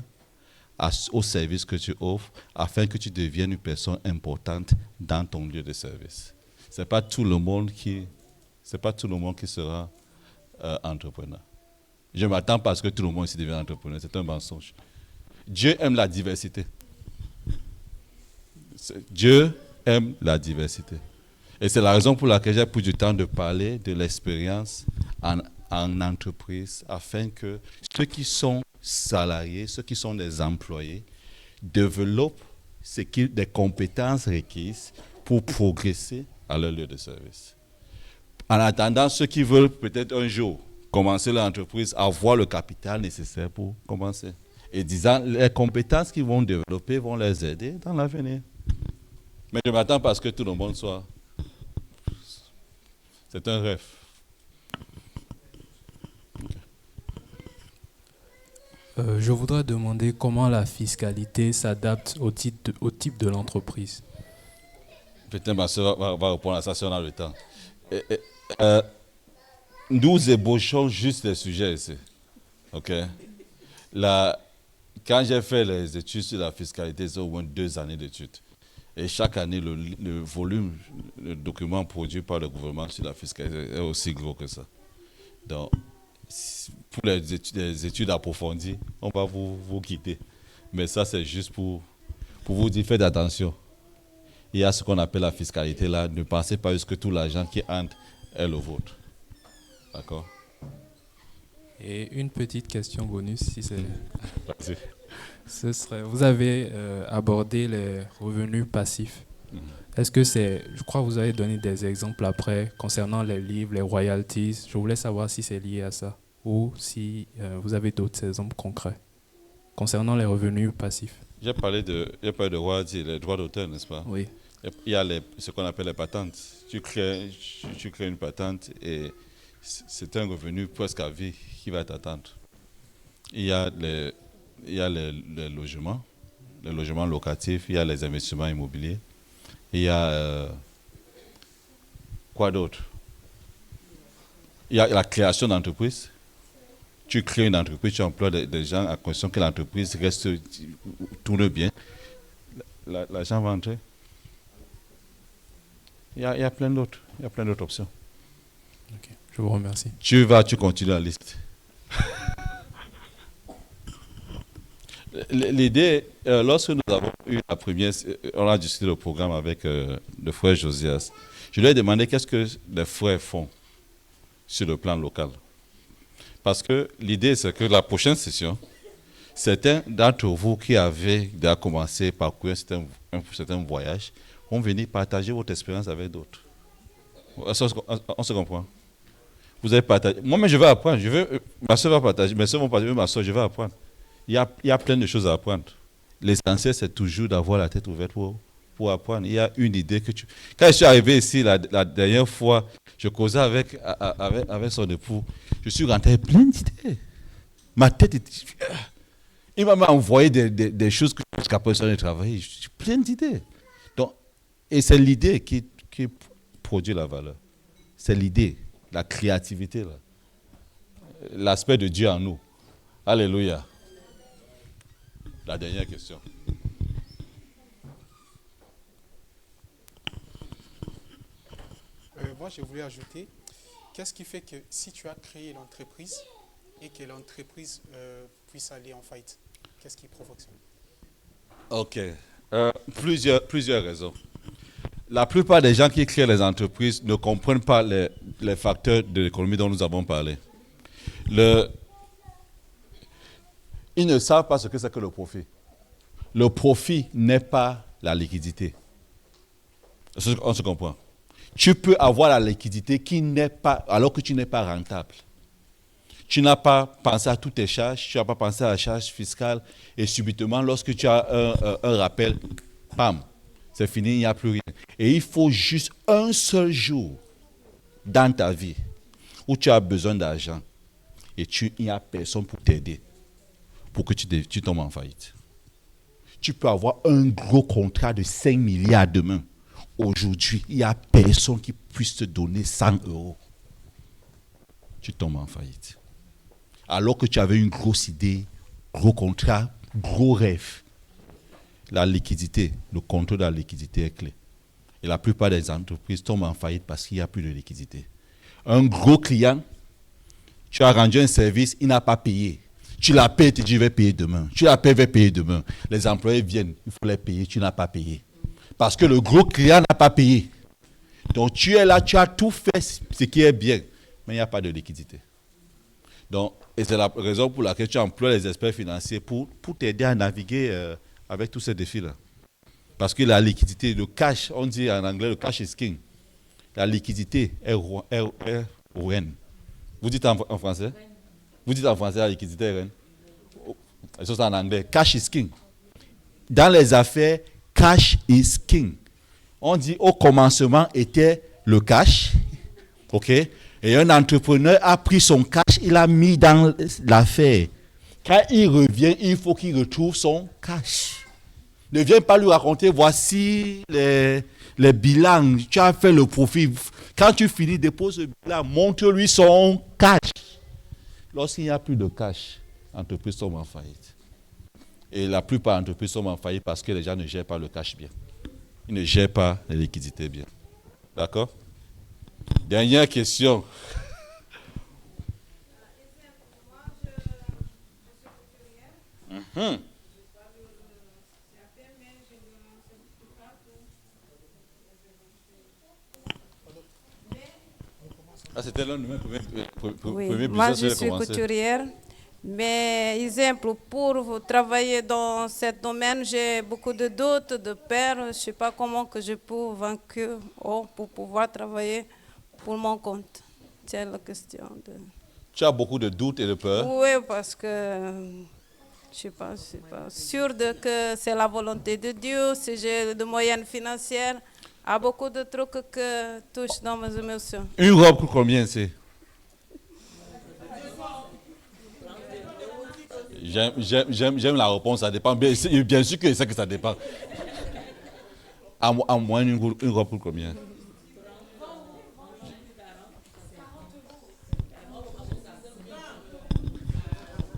Speaker 1: au service que tu offres afin que tu deviennes une personne importante dans ton lieu de service. Ce n'est pas tout le monde qui sera entrepreneur. Je m'attends parce que tout le monde ici devient entrepreneur. C'est un mensonge. Dieu aime la diversité. Dieu aime la diversité. Et c'est la raison pour laquelle j'ai pris du temps de parler de l'expérience en entreprise afin que ceux qui sont salariés, ceux qui sont des employés, développent des compétences requises pour progresser à leur lieu de service. En attendant, ceux qui veulent peut-être un jour commencer leur entreprise, avoir le capital nécessaire pour commencer. Et disant, les compétences qu'ils vont développer vont les aider dans l'avenir. Mais je m'attends parce que tout le monde soit... C'est un rêve.
Speaker 5: Je voudrais demander comment la fiscalité s'adapte au type de l'entreprise.
Speaker 1: Peut-être ma soeur va répondre à ça si on a le temps. Nous ébauchons juste les sujets ici. OK? Quand j'ai fait les études sur la fiscalité, c'est au moins 2 années d'études. Et chaque année, le volume de documents produits par le gouvernement sur la fiscalité est aussi gros que ça. Donc, pour les études approfondies, on va vous quitter. Mais ça, c'est juste pour vous dire, faites attention. Il y a ce qu'on appelle la fiscalité là. Ne pensez pas que tout l'argent qui entre est le vôtre. D'accord?
Speaker 5: Et une petite question bonus, si c'est...
Speaker 1: Vas-y.
Speaker 5: Ce serait, vous avez abordé les revenus passifs. Est-ce que je crois que vous avez donné des exemples après concernant les livres, les royalties. Je voulais savoir si c'est lié à ça ou si vous avez d'autres exemples concrets concernant les revenus passifs.
Speaker 1: J'ai parlé de royalties, les droits d'auteur, n'est-ce pas?
Speaker 5: Oui.
Speaker 1: Il y a ce qu'on appelle les patentes. Tu crées une patente et c'est un revenu presque à vie qui va t'attendre. Il y a les logements locatifs, il y a les investissements immobiliers, il y a quoi d'autre? Il y a la création d'entreprises. Tu crées une entreprise, tu emploies des gens à condition que l'entreprise tourne bien. L'argent va entrer. Il y a plein d'autres. Il y a plein d'autres options.
Speaker 5: Okay. Je vous remercie.
Speaker 1: Tu continues la liste. L'idée, lorsque nous avons eu la première, on a discuté le programme avec le frère Josias, je lui ai demandé qu'est-ce que les frères font sur le plan local. Parce que l'idée, c'est que la prochaine session, certains d'entre vous qui avaient déjà commencé à parcourir un certain voyage vont venir partager votre expérience avec d'autres. On se comprend? Vous avez partagé. Moi-même, je vais apprendre. Ma soeur va partager. Mes soeurs vont partager. Ma soeur, je vais apprendre. Il y a plein de choses à apprendre. L'essentiel, c'est toujours d'avoir la tête ouverte pour apprendre. Il y a une idée que tu... Quand je suis arrivé ici, la dernière fois, je causais avec son époux. Je suis rentré avec plein d'idées. Ma tête était... Il m'a envoyé des choses que jusqu'à présent, j'ai travaillé. J'ai plein d'idées. Donc, et c'est l'idée qui produit la valeur. C'est l'idée, la créativité, là. L'aspect de Dieu en nous. Alléluia. La dernière question.
Speaker 2: Moi, je voulais ajouter, qu'est-ce qui fait que si tu as créé l'entreprise et que l'entreprise puisse aller en faillite, qu'est-ce qui provoque ça?
Speaker 1: Ok. Plusieurs raisons. La plupart des gens qui créent les entreprises ne comprennent pas les facteurs de l'économie dont nous avons parlé. Ils ne savent pas ce que c'est que le profit. Le profit n'est pas la liquidité. On se comprend. Tu peux avoir la liquidité qui n'est pas, alors que tu n'es pas rentable. Tu n'as pas pensé à toutes tes charges, tu n'as pas pensé à la charge fiscale et subitement, lorsque tu as un rappel, bam, c'est fini, il n'y a plus rien. Et il faut juste un seul jour dans ta vie où tu as besoin d'argent et il n'y a personne pour t'aider pour que tu tombes en faillite. Tu peux avoir un gros contrat de 5 milliards demain. Aujourd'hui, il n'y a personne qui puisse te donner 100 €. Tu tombes en faillite. Alors que tu avais une grosse idée, gros contrat, gros rêve. La liquidité, le contrôle de la liquidité est clé. Et la plupart des entreprises tombent en faillite parce qu'il n'y a plus de liquidité. Un gros client, tu as rendu un service, il n'a pas payé. Tu la payes, tu dis je vais payer demain. Tu la payes, je vais payer demain. Les employés viennent, il faut les payer, tu n'as pas payé. Parce que le gros client n'a pas payé. Donc tu es là, tu as tout fait ce qui est bien, mais il n'y a pas de liquidité. Donc, et c'est la raison pour laquelle tu emploies les experts financiers pour t'aider à naviguer avec tous ces défis-là. Parce que la liquidité, le cash, on dit en anglais, le cash is king. La liquidité est reine. Vous dites en français? Vous dites en français la liquidité est reine? C'est en anglais. Cash is king. Dans les affaires, cash is king. On dit au commencement était le cash. OK? Et un entrepreneur a pris son cash, il l'a mis dans l'affaire. Quand il revient, il faut qu'il retrouve son cash. Ne viens pas lui raconter, voici les bilans, tu as fait le profit. Quand tu finis, dépose le bilan, montre-lui son cash. Lorsqu'il n'y a plus de cash, l'entreprise tombe en faillite. Et la plupart des entreprises tombent en faillite parce que les gens ne gèrent pas le cash bien. Ils ne gèrent pas les liquidités bien. D'accord? Dernière question. C'était l'un de mes premiers
Speaker 6: Moi,
Speaker 1: business.
Speaker 6: je suis couturière. Mais, exemple, pour travailler dans ce domaine, j'ai beaucoup de doutes, de peur. Je ne sais pas comment que je peux vaincre pour pouvoir travailler pour mon compte. C'est la question.
Speaker 1: Tu as beaucoup de doutes et de peur?
Speaker 6: Oui, parce que je ne suis pas sûre que c'est la volonté de Dieu, si j'ai de moyens financiers. Il y a beaucoup de trucs que touchent dans mes émotions.
Speaker 1: Une robe coûte combien, c'est? J'aime la réponse, ça dépend. Bien sûr que c'est que ça dépend. En moyenne, une robe coûte combien?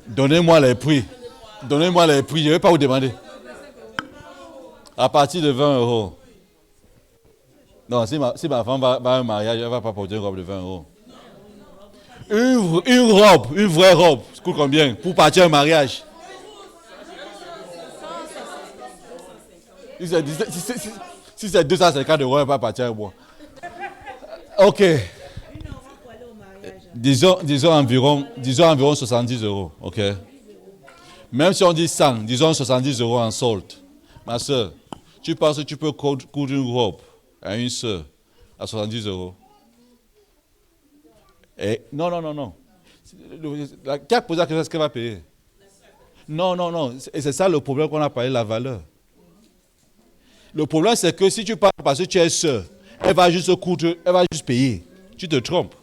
Speaker 1: Donnez-moi les prix. Donnez-moi les prix, je ne vais pas vous demander. À partir de 20 €. Non, si ma femme va à un mariage, elle ne va pas porter une robe de 20 €. Une robe, une vraie robe, ça coûte combien pour partir à un mariage? Si c'est 250 €, elle va partir avec moi. Ok. Disons environ 70 €. Ok. Même si on dit 100, disons 70 € en solde. Ma soeur, tu penses que tu peux coudre une robe à une soeur à 70 €? Non. Qui a posé la question, est-ce qu'elle va payer? Non. Et c'est ça le problème qu'on a parlé de la valeur. Le problème, c'est que si tu parles parce que tu es sœur, elle va juste payer. Tu te trompes.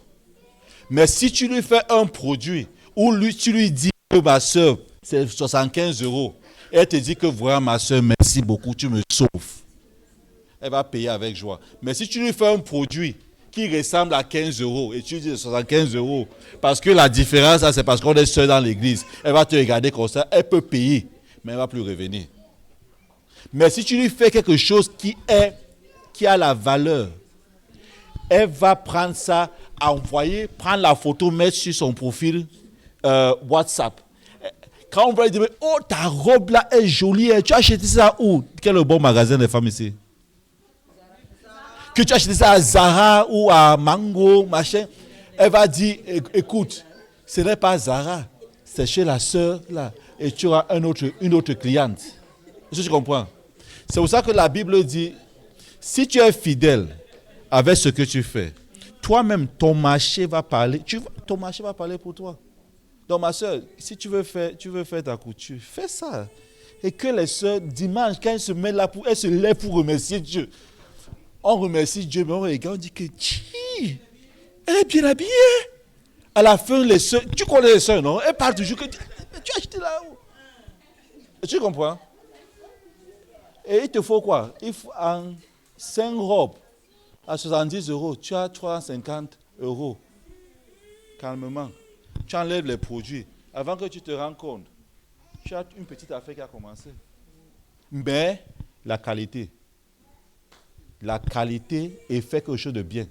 Speaker 1: Mais si tu lui fais un produit où tu lui dis que ma soeur, c'est 75 €, et elle te dit que voilà ma soeur, merci beaucoup, tu me sauves. Elle va payer avec joie. Mais si tu lui fais un produit qui ressemble à 15 € et tu lui dis 75 €, parce que la différence, c'est parce qu'on est seul dans l'église, elle va te regarder comme ça, elle peut payer, mais elle ne va plus revenir. Mais si tu lui fais quelque chose qui a la valeur, elle va prendre ça, prendre la photo, mettre sur son profil WhatsApp. Quand on va lui dire, oh, ta robe là est jolie, tu as acheté ça où? Quel est le bon magasin des femmes ici? Que tu as acheté ça à Zara ou à Mango, machin. Elle va dire, écoute, ce n'est pas Zara, c'est chez la sœur là, et tu auras une autre cliente. Est-ce que tu comprends? C'est pour ça que la Bible dit, si tu es fidèle avec ce que tu fais, toi-même, ton marché va parler. Ton marché va parler pour toi. Donc, ma soeur, si tu veux faire ta couture, fais ça. Et que les soeurs, dimanche, quand elles se mettent là, elles se lèvent pour remercier Dieu. On remercie Dieu, mais on regarde, on dit que, elle est bien habillée. À la fin, les soeurs, tu connais les soeurs, non? Elles parlent toujours que, tu as acheté là-haut. Tu comprends? Et il te faut quoi? Il faut 5 robes à 70 €. Tu as 350 €. Calmement. Tu enlèves les produits. Avant que tu te rendes compte, tu as une petite affaire qui a commencé. Mais la qualité est fait quelque chose de bien.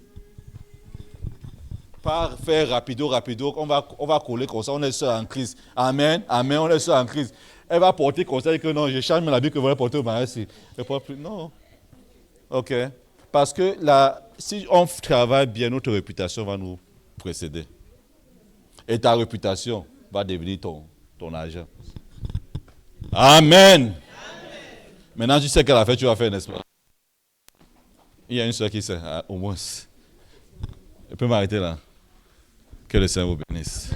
Speaker 1: Pas faire rapido, on va coller comme ça, on est seul en crise. Amen, on est seul en crise. Elle va porter comme ça et que non, je change mon habit que vous allez porter au mariage. Non. Ok. Parce que si on travaille bien, notre réputation va nous précéder. Et ta réputation va devenir ton argent. Amen. Maintenant, tu sais quelle affaire tu vas faire, n'est-ce pas? Il y a une soeur qui sait, au moins. Je peux m'arrêter là. Que le Seigneur vous bénisse.